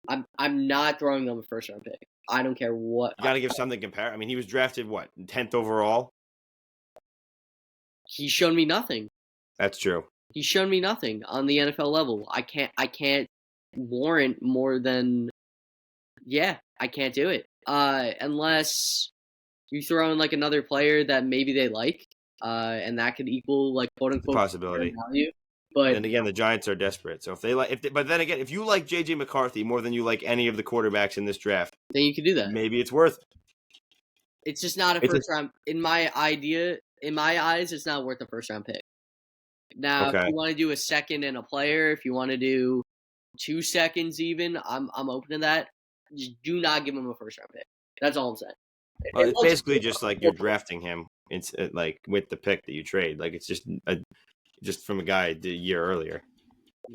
I'm not throwing them a 1st round pick. I don't care what. You got to give something compare. I mean, he was drafted 10th overall. He's shown me nothing. That's true. He's shown me nothing on the NFL level. I can't warrant more than. Yeah, I can't do it. Unless you throw in like another player that maybe they like, and that could equal like quote unquote Possibility. value. But and again, the Giants are desperate. So but then again, if you like J.J. McCarthy more than you like any of the quarterbacks in this draft, then you could do that. Maybe it's worth it. It's just not a 1st round. In my eyes, it's not worth a 1st round pick. Now, if you want to do a 2nd and a player, if you want to do 2 seconds even, I'm open to that. Just do not give him a 1st round pick. That's all I'm saying. Well, it's basically just like you're drafting him. It's like with the pick that you trade. Like it's just from a guy the year earlier.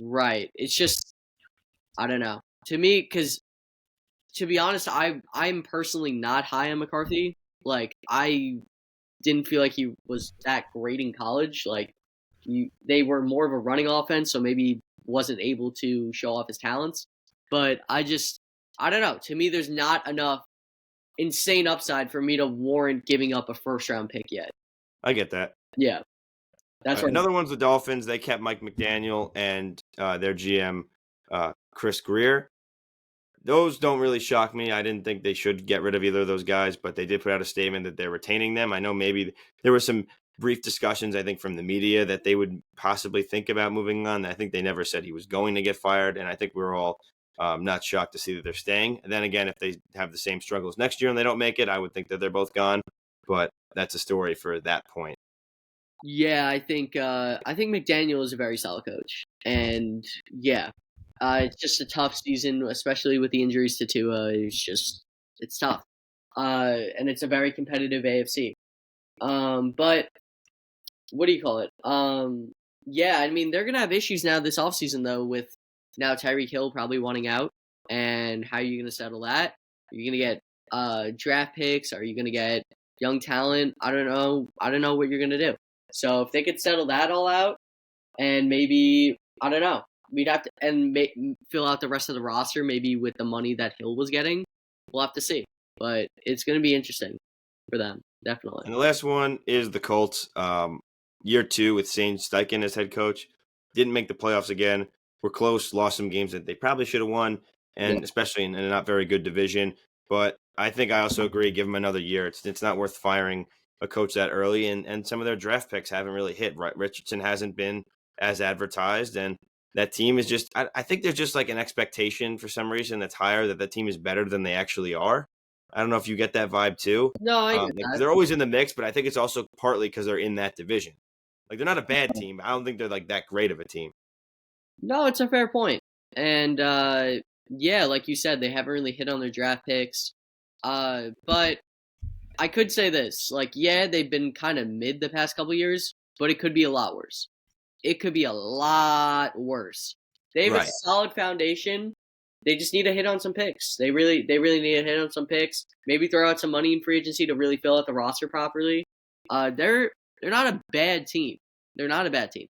Right. It's just I don't know. To me, because to be honest, I'm personally not high on McCarthy. Like I didn't feel like he was that great in college. Like they were more of a running offense, so maybe he wasn't able to show off his talents. But I don't know. To me, there's not enough insane upside for me to warrant giving up a 1st round pick yet. I get that. Yeah. That's right. Another one's the Dolphins. They kept Mike McDaniel and their GM, Chris Greer. Those don't really shock me. I didn't think they should get rid of either of those guys, but they did put out a statement that they're retaining them. I know maybe there were some brief discussions, I think, from the media that they would possibly think about moving on. I think they never said he was going to get fired, and I think we're all not shocked to see that they're staying. And then again, if they have the same struggles next year and they don't make it, I would think that they're both gone. But that's a story for that point. Yeah, I think McDaniel is a very solid coach, and yeah, it's just a tough season, especially with the injuries to Tua. It's tough, and it's a very competitive AFC. But what do you call it? Yeah, I mean they're gonna have issues now this offseason though, with now Tyreek Hill probably wanting out, and how are you gonna settle that? Are you gonna get draft picks? Are you gonna get young talent? I don't know. I don't know what you're gonna do. So if they could settle that all out, and maybe I don't know, we'd have to fill out the rest of the roster maybe with the money that Hill was getting. We'll have to see, but it's going to be interesting for them, definitely. And the last one is the Colts. Year 2 with Shane Steichen as head coach. Didn't make the playoffs again. Were close, lost some games that they probably should have won, and especially in a not very good division. But I think I also agree, give them another year. It's not worth firing a coach that early, and some of their draft picks haven't really hit. Right, Richardson hasn't been as advertised, and that team is just. I think there's just like an expectation for some reason that's higher that team is better than they actually are. I don't know if you get that vibe too. No, I get that. They're always in the mix, but I think it's also partly because they're in that division. Like they're not a bad team. I don't think they're like that great of a team. No, it's a fair point, and yeah, like you said, they haven't really hit on their draft picks. But I could say this, like, yeah, they've been kind of mid the past couple years, but it could be a lot worse. It could be a lot worse. They have a solid foundation. They just need to hit on some picks. They really need to hit on some picks. Maybe throw out some money in free agency to really fill out the roster properly. They're not a bad team. They're not a bad team.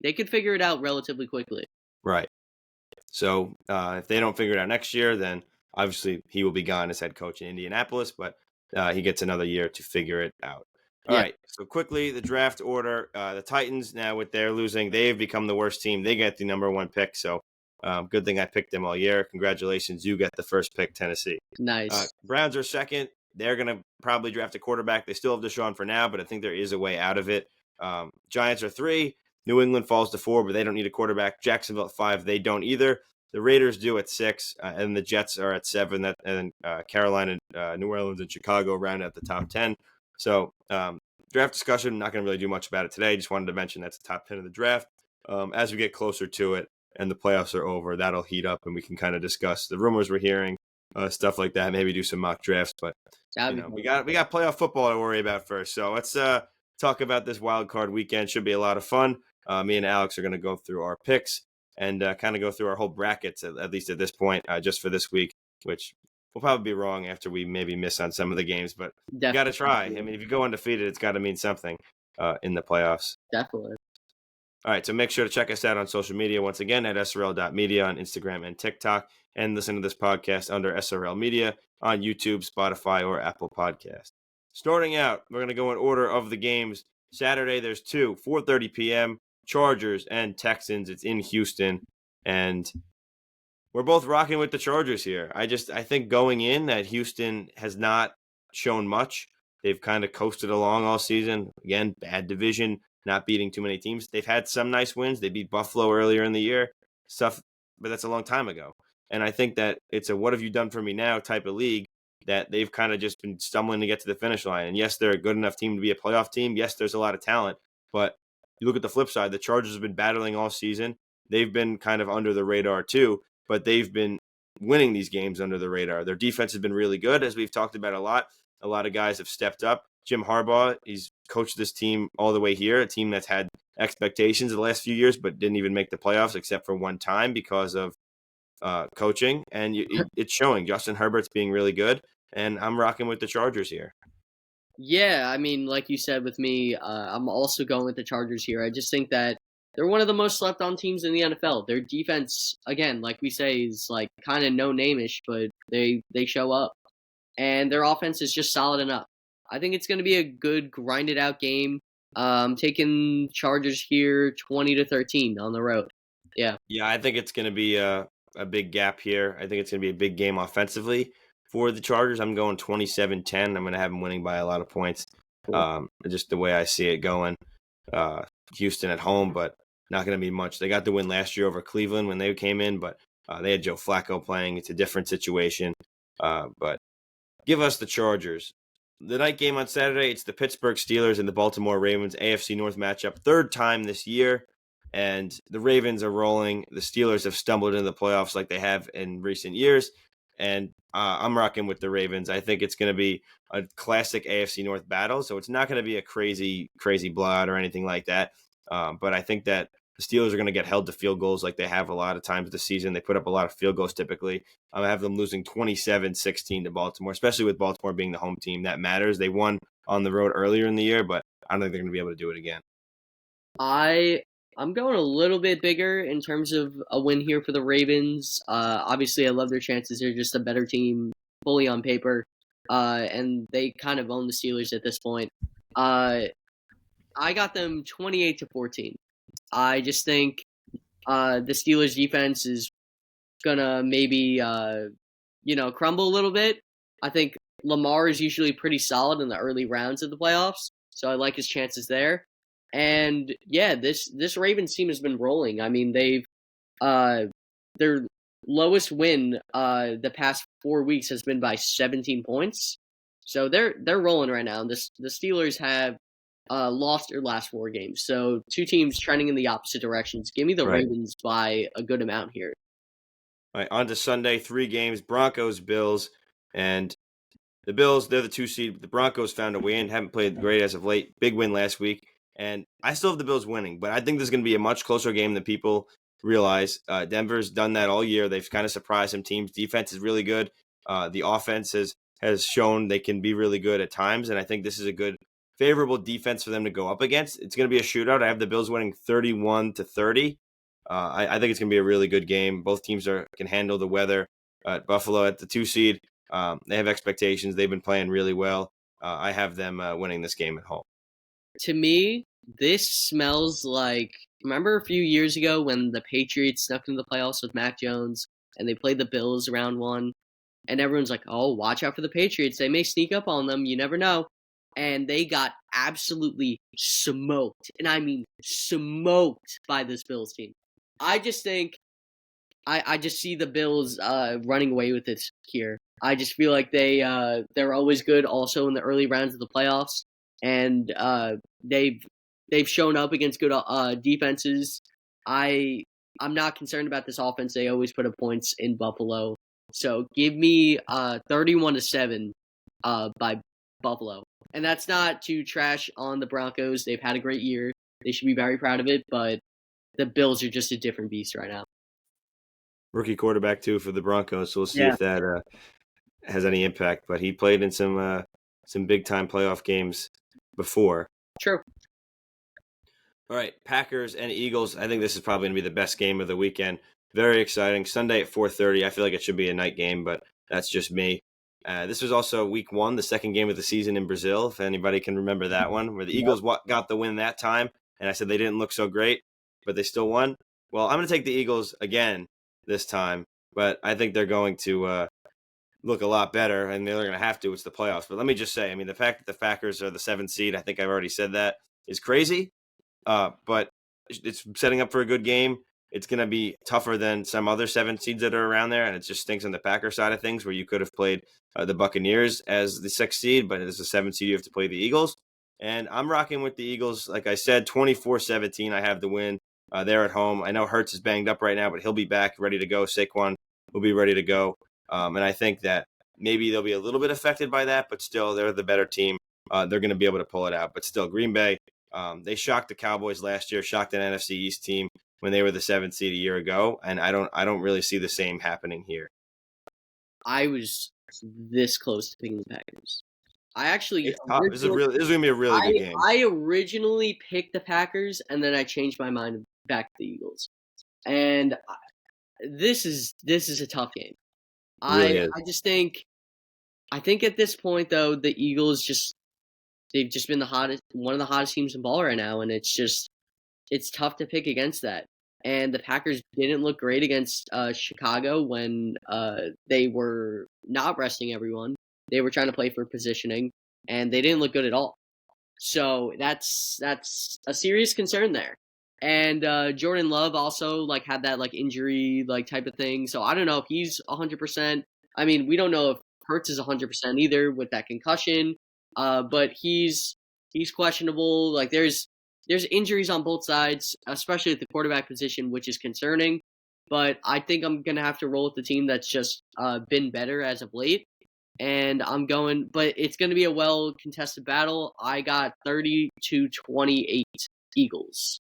They could figure it out relatively quickly. Right. So if they don't figure it out next year, then obviously he will be gone as head coach in Indianapolis, but he gets another year to figure it out. All Yeah, right. So quickly, the draft order. The Titans, now with their losing, they've become the worst team. They get the number 1 pick. So good thing I picked them all year. Congratulations. You get the first pick, Tennessee. nice. Browns are second. They're going to probably draft a quarterback. They still have Deshaun for now, but I think there is a way out of it. Giants are 3. New England falls to 4, but they don't need a quarterback. Jacksonville at 5. They don't either. The Raiders do at 6, and the Jets are at 7. And Carolina, New Orleans, and Chicago round out the top 10. So draft discussion, not going to really do much about it today. Just wanted to mention that's the top 10 of the draft. As we get closer to it and the playoffs are over, that'll heat up, and we can kind of discuss the rumors we're hearing, stuff like that. Maybe do some mock drafts, but we got playoff football to worry about first. So let's talk about this wild card weekend. Should be a lot of fun. Me and Alex are going to go through our picks and kind of go through our whole brackets, at least at this point, just for this week, which will probably be wrong after we maybe miss on some of the games, but you got to try. I mean, if you go undefeated, it's got to mean something in the playoffs. Definitely. All right, so make sure to check us out on social media once again at SRL.media on Instagram and TikTok, and listen to this podcast under SRL Media on YouTube, Spotify, or Apple Podcasts. Starting out, we're going to go in order of the games. Saturday, there's 2, 4:30 p.m., Chargers and Texans. It's in Houston, and we're both rocking with the Chargers here. I think going in that Houston has not shown much. They've kind of coasted along all season. Again, bad division, not beating too many teams. They've had some nice wins. They beat Buffalo earlier in the year, stuff, but that's a long time ago. And I think that it's a what have you done for me now type of league that they've kind of just been stumbling to get to the finish line. And yes, they're a good enough team to be a playoff team. Yes, there's a lot of talent, but you look at the flip side, the Chargers have been battling all season. They've been kind of under the radar too, but they've been winning these games under the radar. Their defense has been really good, as we've talked about a lot. A lot of guys have stepped up. Jim Harbaugh, he's coached this team all the way here, a team that's had expectations the last few years, but didn't even make the playoffs except for one time because of coaching. And it's showing. Justin Herbert's being really good, and I'm rocking with the Chargers here. Yeah, I mean, like you said with me, I'm also going with the Chargers here. I just think that they're one of the most slept on teams in the NFL. Their defense, again, like we say, is like kind of no name-ish, but they show up. And their offense is just solid enough. I think it's going to be a good grinded out game. Taking Chargers here 20-13 on the road. Yeah. Yeah, I think it's going to be a big gap here. I think it's going to be a big game offensively for the Chargers. I'm going 27-10. I'm going to have them winning by a lot of points. Cool. Just the way I see it going. Houston at home, but not going to be much. They got the win last year over Cleveland when they came in, but they had Joe Flacco playing. It's a different situation. But give us the Chargers. The night game on Saturday, it's the Pittsburgh Steelers and the Baltimore Ravens AFC North matchup. Third time this year, and the Ravens are rolling. The Steelers have stumbled into the playoffs like they have in recent years, and I'm rocking with the Ravens. I think it's going to be a classic AFC North battle, so it's not going to be a crazy blowout or anything like that. But I think that the Steelers are going to get held to field goals like they have a lot of times this season. They put up a lot of field goals typically. I have them losing 27-16 to Baltimore, especially with Baltimore being the home team. That matters. They won on the road earlier in the year, but I don't think they're going to be able to do it again. I'm going a little bit bigger in terms of a win here for the Ravens. Obviously, I love their chances. They're just a better team, fully on paper, and they kind of own the Steelers at this point. I got them 28-14. I just think the Steelers' defense is gonna maybe crumble a little bit. I think Lamar is usually pretty solid in the early rounds of the playoffs, so I like his chances there. And yeah, this Ravens team has been rolling. I mean, they've their lowest win the past 4 weeks has been by 17 points. So they're rolling right now. The Steelers have lost their last 4 games. So two teams trending in the opposite directions. Give me the Ravens by a good amount here. All right, on to Sunday, 3 games, Broncos, Bills, and the Bills, they're the 2 seed. The Broncos found a win, haven't played great as of late. Big win last week, and I still have the Bills winning, but I think this is going to be a much closer game than people realize. Denver's done that all year. They've kind of surprised some teams. Defense is really good. The offense has shown they can be really good at times, and I think this is a good favorable defense for them to go up against. It's going to be a shootout. I have the Bills winning 31-30. I think it's going to be a really good game. Both teams can handle the weather. Buffalo at the 2 seed, they have expectations. They've been playing really well. I have them winning this game at home. To me, this smells like, remember a few years ago when the Patriots snuck into the playoffs with Mac Jones and they played the Bills round 1, and everyone's like, oh, watch out for the Patriots. They may sneak up on them. You never know. And they got absolutely smoked. And I mean smoked by this Bills team. I just think I just see the Bills running away with it here. I just feel like they're always good also in the early rounds of the playoffs. And they've shown up against good defenses. I'm not concerned about this offense. They always put up points in Buffalo. So give me 31-7 by Buffalo. And that's not to trash on the Broncos. They've had a great year. They should be very proud of it, but the Bills are just a different beast right now. Rookie quarterback too for the Broncos, so we'll see if that has any impact. But he played in some big time playoff games before. True. All right, Packers and Eagles. I think this is probably going to be the best game of the weekend. Very exciting. Sunday at 4:30. I feel like it should be a night game, but that's just me. This was also week 1, the second game of the season in Brazil, if anybody can remember that one, where the Eagles got the win that time, and I said they didn't look so great, but they still won. Well, I'm going to take the Eagles again this time, but I think they're going to look a lot better, and they're going to have to. It's the playoffs. But let me just say, I mean, the fact that the Packers are the 7th seed, I think I've already said that, is crazy, but it's setting up for a good game. It's going to be tougher than some other 7 seeds that are around there, and it just stinks on the Packer side of things, where you could have played the Buccaneers as the 6th seed, but as a 7th seed, you have to play the Eagles. And I'm rocking with the Eagles. Like I said, 24-17, I have the win. They're at home. I know Hurts is banged up right now, but he'll be back, ready to go. Saquon will be ready to go. And I think that maybe they'll be a little bit affected by that, but still, they're the better team. They're going to be able to pull it out. But still, Green Bay, they shocked the Cowboys last year, shocked an NFC East team when they were the 7th seed a year ago, and I don't really see the same happening here. I was this close to picking the Packers. I actually This is going to be a really good game. I originally picked the Packers, and then I changed my mind back to the Eagles. And this is a tough game. Really is. I just think at this point though, the Eagles they've just been one of the hottest teams in ball right now, and it's tough to pick against that. And the Packers didn't look great against Chicago when they were not resting everyone. They were trying to play for positioning, and they didn't look good at all. So that's a serious concern there. And Jordan Love also had that injury type of thing. So I don't know if he's 100%. I mean, we don't know if Hurts is 100% either with that concussion. But he's questionable. There's injuries on both sides, especially at the quarterback position, which is concerning. But I think I'm gonna have to roll with the team that's just been better as of late. And but it's going to be a well-contested battle. I got 30-28 Eagles.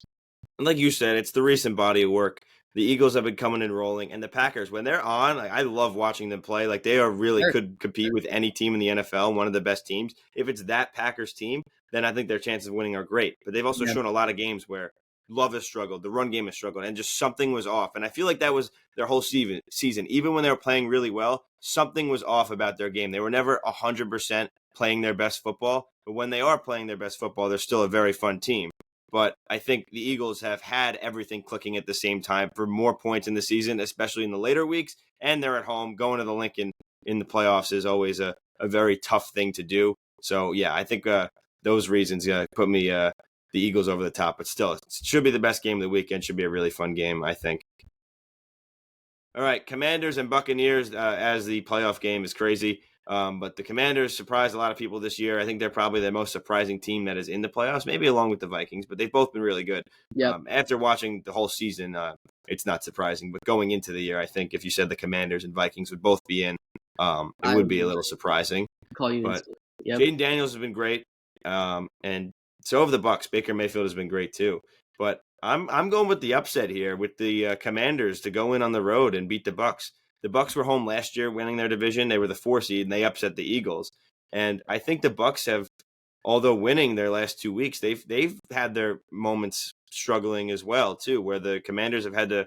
And like you said, it's the recent body of work. The Eagles have been coming and rolling, and the Packers, when they're on, I love watching them play. They are really could compete with any team in the NFL, one of the best teams. If it's that Packers team, then I think their chances of winning are great. But they've also shown a lot of games where Love has struggled, the run game has struggled, and just something was off. And I feel like that was their whole season. Even when they were playing really well, something was off about their game. They were never 100% playing their best football, but when they are playing their best football, they're still a very fun team. But I think the Eagles have had everything clicking at the same time for more points in the season, especially in the later weeks, and they're at home. Going to the Lincoln in the playoffs is always a very tough thing to do. So, yeah, I think those reasons put me the Eagles over the top, but still, it should be the best game of the weekend. Should be a really fun game, I think. All right, Commanders and Buccaneers as the playoff game is crazy, but the Commanders surprised a lot of people this year. I think they're probably the most surprising team that is in the playoffs, maybe along with the Vikings, but they've both been really good. Yep. After watching the whole season, it's not surprising, but going into the year, I think if you said the Commanders and Vikings would both be in, it would be a little surprising. But Jaden Daniels has been great, and so have the Bucs. Baker Mayfield has been great too. But I'm going with the upset here with the Commanders to go in on the road and beat the Bucs. The Bucs were home last year winning their division. They were the 4 seed, and they upset the Eagles. And I think the Bucs have although winning their last 2 weeks, they've had their moments struggling as well too, where the Commanders have had to a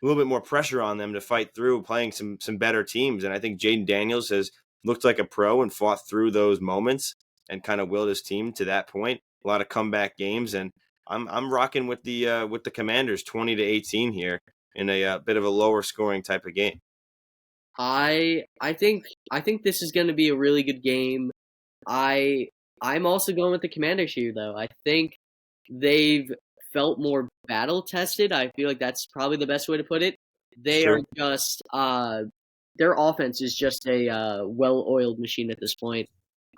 little bit more pressure on them to fight through playing some better teams. And I think Jaden Daniels has looked like a pro and fought through those moments and kind of willed his team to that point. A lot of comeback games, and I'm rocking with the Commanders 20-18 here in a bit of a lower scoring type of game. I think this is going to be a really good game. I I'm also going with the Commanders here, though. I think they've felt more battle tested. I feel like that's probably the best way to put it. It's They are true. just their offense is just a well-oiled machine at this point.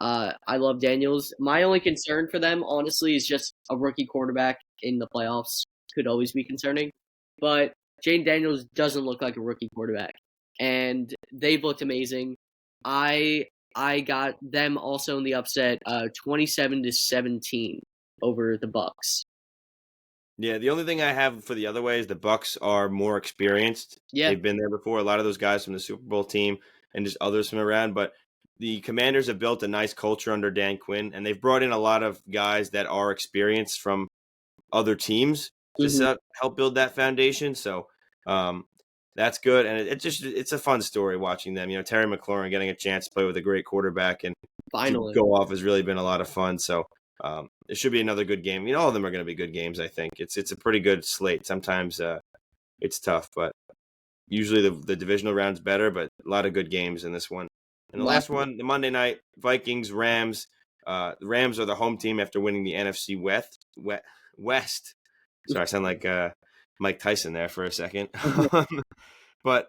I love Daniels. My only concern for them, honestly, is just a rookie quarterback in the playoffs could always be concerning. But Jane Daniels doesn't look like a rookie quarterback, and they've looked amazing. I I got them also in the upset, 27-17 over the Bucks. Yeah, the only thing I have for the other way is the Bucks are more experienced. Yeah. They've been there before. A lot of those guys from the Super Bowl team and just others from around. But the Commanders have built a nice culture under Dan Quinn, and they've brought in a lot of guys that are experienced from other teams to Mhm. help build that foundation. So um, that's good, and it's a fun story watching them. You know, Terry McLaurin getting a chance to play with a great quarterback and to Finally. go off has really been a lot of fun. So it should be another good game. You know, all of them are going to be good games. I think it's a pretty good slate. Sometimes it's tough, but usually the divisional round's better. But a lot of good games in this one. And the last Definitely. one, the Monday night Vikings Rams. The Rams are the home team after winning the NFC West. Sorry, I sound like Mike Tyson there for a second. But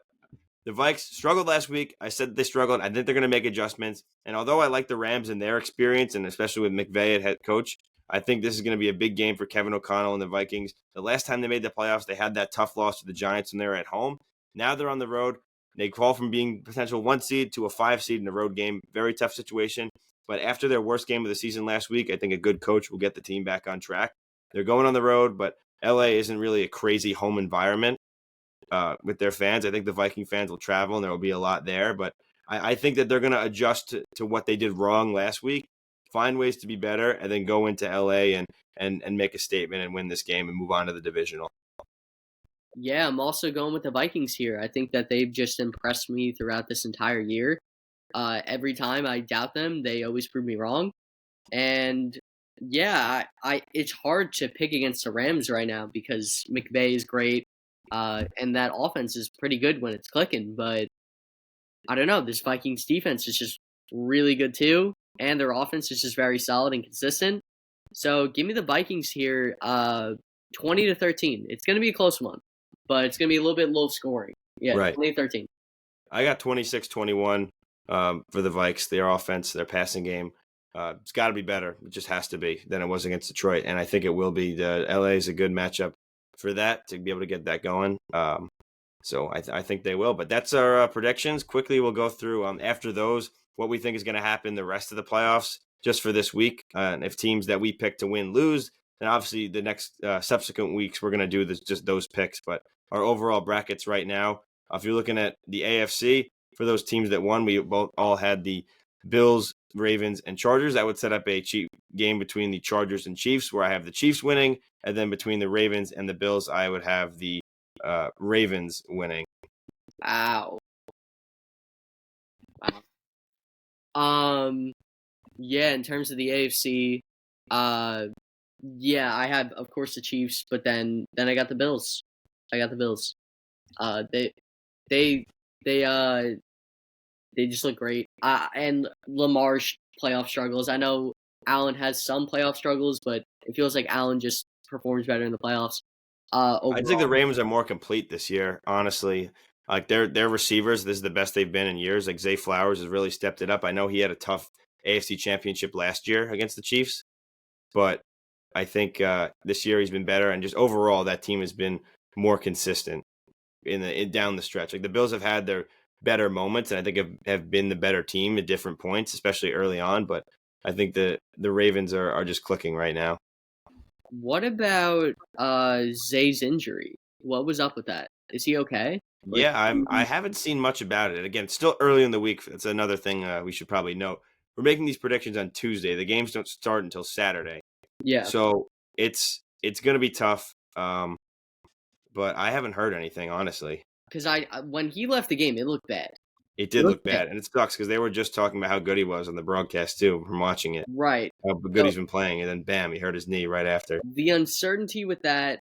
the Vikes struggled last week. I said they struggled. I think they're going to make adjustments. And although I like the Rams and their experience, and especially with McVay at head coach, I think this is going to be a big game for Kevin O'Connell and the Vikings. The last time they made the playoffs, they had that tough loss to the Giants when they were at home. Now they're on the road. They crawl from being potential 1 seed to a 5 seed in a road game. Very tough situation. But after their worst game of the season last week, I think a good coach will get the team back on track. They're going on the road, but LA isn't really a crazy home environment with their fans. I think the Viking fans will travel and there will be a lot there, but I think that they're going to adjust to what they did wrong last week, find ways to be better, and then go into LA and make a statement and win this game and move on to the divisional. Yeah, I'm also going with the Vikings here. I think that they've just impressed me throughout this entire year. Every time I doubt them, they always prove me wrong. And yeah, I it's hard to pick against the Rams right now because McVay is great, and that offense is pretty good when it's clicking. But I don't know, this Vikings defense is just really good too, and their offense is just very solid and consistent. So give me the Vikings here, 20-13. It's gonna be a close one, but it's gonna be a little bit low scoring. Yeah, Right. 20-13. I got 26-21 for the Vikes. Their offense, their passing game, it's got to be better. It just has to be than it was against Detroit, and I think it will be. The LA is a good matchup for that to be able to get that going. So I think they will. But that's our predictions. Quickly, we'll go through after those what we think is going to happen the rest of the playoffs just for this week. And if teams that we pick to win lose, then obviously the next subsequent weeks we're going to do just those picks. But our overall brackets right now, if you're looking at the AFC for those teams that won, we both all had the Bills, Ravens, and Chargers. I would set up a cheap game between the Chargers and Chiefs, where I have the Chiefs winning, and then between the Ravens and the Bills, I would have the Ravens winning. Wow. Wow. Um, yeah, in terms of the AFC, uh, yeah, I have, of course, the Chiefs, but then I got the Bills. I got the Bills. Uh, they they they they just look great. And Lamar's playoff struggles. I know Allen has some playoff struggles, but it feels like Allen just performs better in the playoffs. I think the Overall, Ravens are more complete this year, honestly. Like their receivers, this is the best they've been in years. Like Zay Flowers has really stepped it up. I know he had a tough AFC championship last year against the Chiefs, but I think this year he's been better, and just overall that team has been more consistent down the stretch. Like the Bills have had their better moments, and I think have been the better team at different points, especially early on. But I think the Ravens are just clicking right now. what about Zay's injury? What was up with that? Is he okay? Like, Yeah, I haven't seen much about it. Again, it's still early in the week. That's another thing we should probably note. we're making these predictions on Tuesday. The games don't start until Saturday, Yeah, so it's going to be tough. But I haven't heard anything, honestly. because when he left the game, it looked bad. It It did looked look bad. bad, and it sucks because they were just talking about how good he was on the broadcast too from watching it. Right. How good So he's been playing, and then bam, he hurt his knee right after. the uncertainty with that,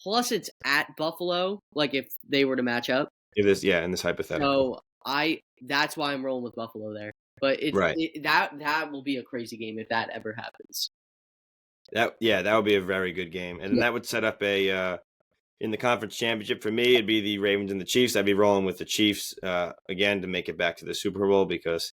plus it's at Buffalo, like if they were to match up. In this hypothetical, So that's why I'm rolling with Buffalo there. But right? that will be a crazy game if that ever happens. That would be a very good game, and then Yeah. that would set up a in the conference championship for me. It'd be the Ravens and the Chiefs. I'd be rolling with the Chiefs again to make it back to the Super Bowl because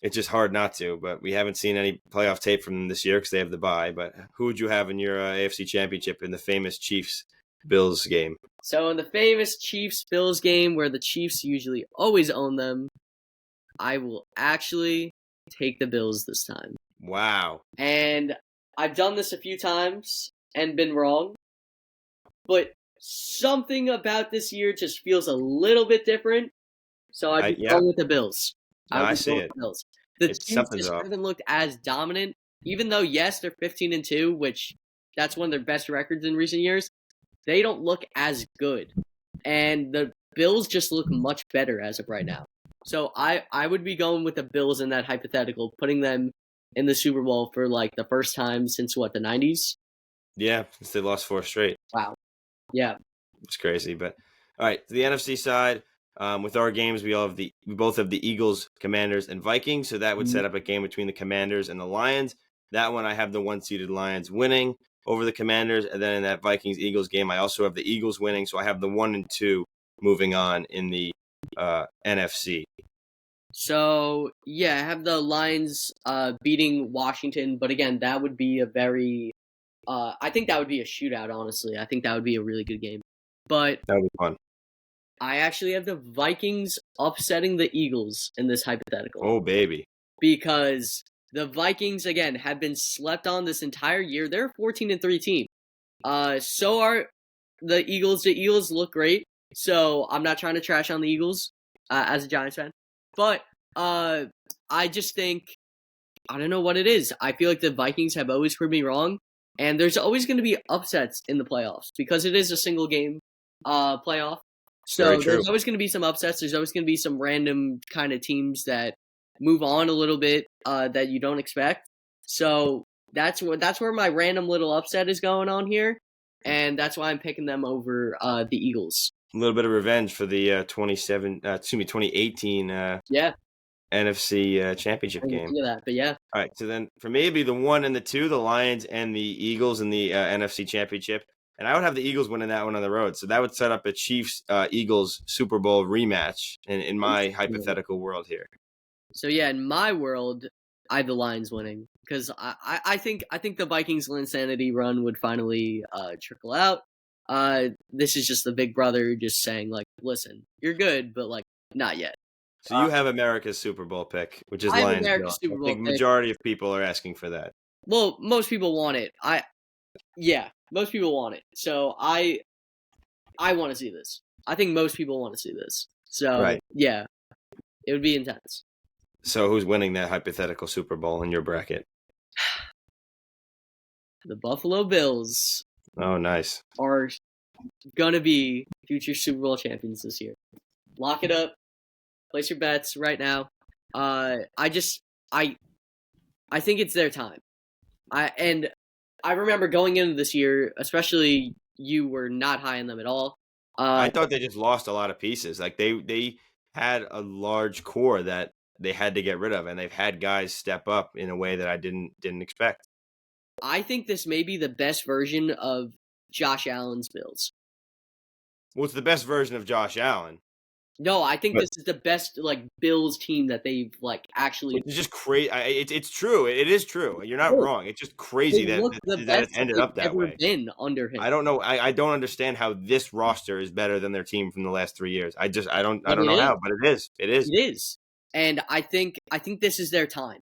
it's just hard not to. But we haven't seen any playoff tape from them this year because they have the bye. But who would you have in your AFC Championship in the famous Chiefs Bills game? So in the famous Chiefs Bills game where the Chiefs usually always own them, I will actually take the Bills this time. Wow. And I've done this a few times and been wrong. But something about this year just feels a little bit different. So I'd be going with the Bills. No, I see it. The Bills. The It's Chiefs something's just off. haven't looked as dominant, even though yes, they're 15-2, which that's one of their best records in recent years. They don't look as good, and the Bills just look much better as of right now. So I would be going with the Bills in that hypothetical, putting them in the Super Bowl for like the first time since the 90s. Yeah, since they lost 4 straight. Wow. Yeah. It's crazy, but all right. To the NFC side, with our games, we both have the Eagles, Commanders, and Vikings. So that would set up a game between the Commanders and the Lions. That one, I have the 1-seeded Lions winning over the Commanders, and then in that Vikings Eagles game, I also have the Eagles winning. So I have the 1 and 2 moving on in the NFC. So yeah, I have the Lions beating Washington, but again, that would be a very I think that would be a shootout, honestly. I think that would be a really good game. But That would be fun. I actually have the Vikings upsetting the Eagles in this hypothetical. Oh, baby. Because the Vikings, again, have been slept on this entire year. They're a 14-3 team. So are the Eagles. The Eagles look great. So I'm not trying to trash on the Eagles as a Giants fan. But I just think, I don't know what it is. I feel like the Vikings have always proved me wrong. And there's always going to be upsets in the playoffs because it is a single game playoff. So there's always going to be some upsets. There's always going to be some random kind of teams that move on a little bit that you don't expect. So that's where my random little upset is going on here, and that's why I'm picking them over the Eagles. A little bit of revenge for the 2018 Yeah, NFC Championship I didn't game. think of that, but yeah. All right, so then for me, it'd be the 1 and the 2, the Lions and the Eagles in the NFC Championship. And I would have the Eagles winning that one on the road. So that would set up a Chiefs-Eagles Super Bowl rematch in my hypothetical world here. So yeah, in my world, I have the Lions winning because I think the Vikings' insanity run would finally trickle out. This is just the big brother just saying like, listen, you're good, but like not yet. So you have America's Super Bowl pick, which is I have Lions. America's Super Bowl I think pick. majority of people are asking for that. Well, most people want it. Most people want it. So I want to see this. I think most people want to see this. So yeah, it would be intense. So who's winning that hypothetical Super Bowl in your bracket? The Buffalo Bills. Oh, nice. Are gonna be future Super Bowl champions this year. Lock it up. Place your bets right now. I think it's their time. I remember going into this year, especially you were not high on them at all. I thought they just lost a lot of pieces. Like they had a large core that they had to get rid of, and they've had guys step up in a way that I didn't expect. I think this may be the best version of Josh Allen's Bills. Well, it's the best version of Josh Allen. No, I think this is the best like Bills team that they've like actually. It's just crazy. It's true. It is true. You're not wrong. It's just crazy that it's ended up that way. Been under him. I don't know. I don't understand how this roster is better than their team from the last 3 years. I don't know how, but it is. It is. It is. And I think this is their time.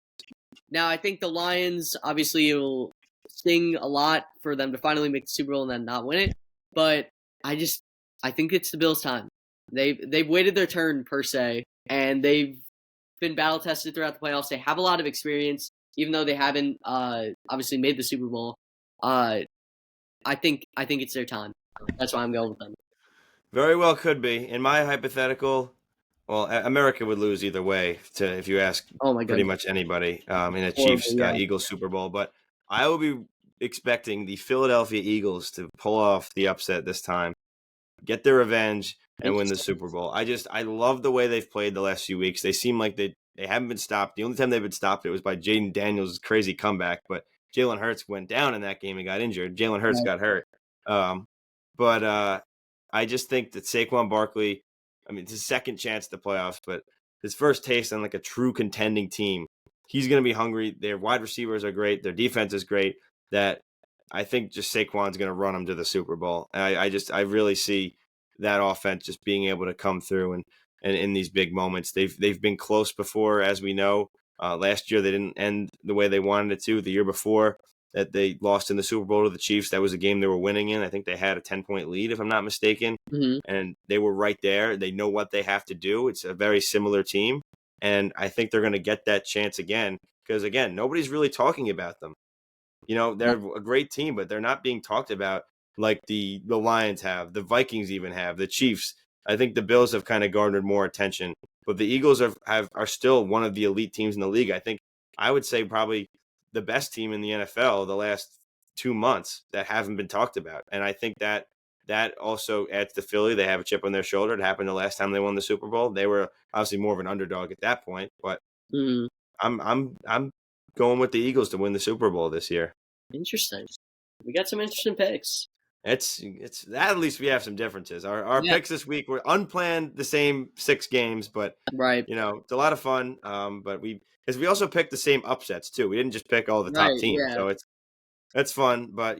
Now I think the Lions obviously will sting a lot for them to finally make the Super Bowl and then not win it. But I think it's the Bills' time. They've waited their turn per se, and they've been battle tested throughout the playoffs. They have a lot of experience, even though they haven't obviously made the Super Bowl. I think it's their time. That's why I'm going with them. Very well could be. In my hypothetical, well, America would lose either way if you ask Oh my pretty goodness. much anybody in a Horrible, Chiefs yeah. Eagles Super Bowl. But I will be expecting the Philadelphia Eagles to pull off the upset this time, get their revenge, and win the Interesting. Super Bowl. I love the way they've played the last few weeks. They seem like they haven't been stopped. The only time they've been stopped it was by Jaden Daniels' crazy comeback. But Jalen Hurts went down in that game and got injured. Jalen Hurts Right. got hurt. But I just think that Saquon Barkley, I mean, it's his second chance at the playoffs, but his first taste on like a true contending team. He's going to be hungry. Their wide receivers are great. Their defense is great. That I think just Saquon's going to run them to the Super Bowl. I really see that offense just being able to come through and in these big moments. They've been close before, as we know. Last year they didn't end the way they wanted it to. The year before that they lost in the Super Bowl to the Chiefs, that was a game they were winning in. I think they had a 10-point lead, if I'm not mistaken, Mm-hmm. and they were right there. They know what they have to do. It's a very similar team, and I think they're going to get that chance again because, again, nobody's really talking about them. You know, they're a great team, but they're not being talked about like the Lions have, the Vikings even have, the Chiefs. I think the Bills have kind of garnered more attention, but the Eagles are still one of the elite teams in the league. I would say probably the best team in the NFL the last 2 months that haven't been talked about. And I think that also adds to Philly. They have a chip on their shoulder. It happened the last time they won the Super Bowl. They were obviously more of an underdog at that point, but Mm-hmm. I'm going with the Eagles to win the Super Bowl this year. Interesting. We got some interesting picks. It's at least we have some differences. Our Yeah. picks this week were unplanned, the same 6 games, but Right. it's a lot of fun. But because we also picked the same upsets too. We didn't just pick all the top Right. teams, Yeah. so that's fun. But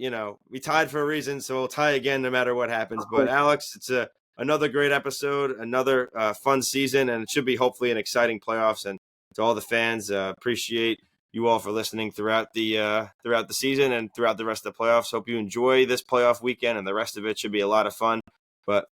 we tied for a reason, so we'll tie again no matter what Of happens. But course. Alex, it's another great episode, another fun season, and it should be hopefully an exciting playoffs. And to all the fans, appreciate you all for listening throughout the season and throughout the rest of the playoffs. Hope you enjoy this playoff weekend, and the rest of it should be a lot of fun. But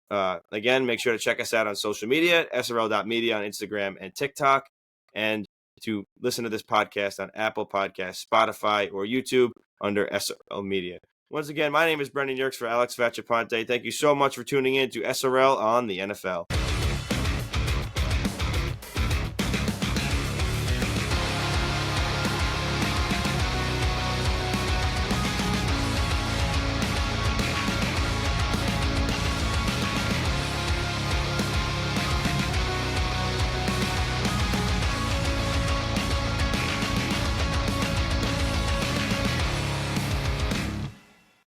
again, make sure to check us out on social media, SRL.media on Instagram and TikTok, and to listen to this podcast on Apple Podcasts, Spotify, or YouTube under SRL Media. Once again, my name is Brendan Yerkes for Alex Vachapante. Thank you so much for tuning in to SRL on the NFL.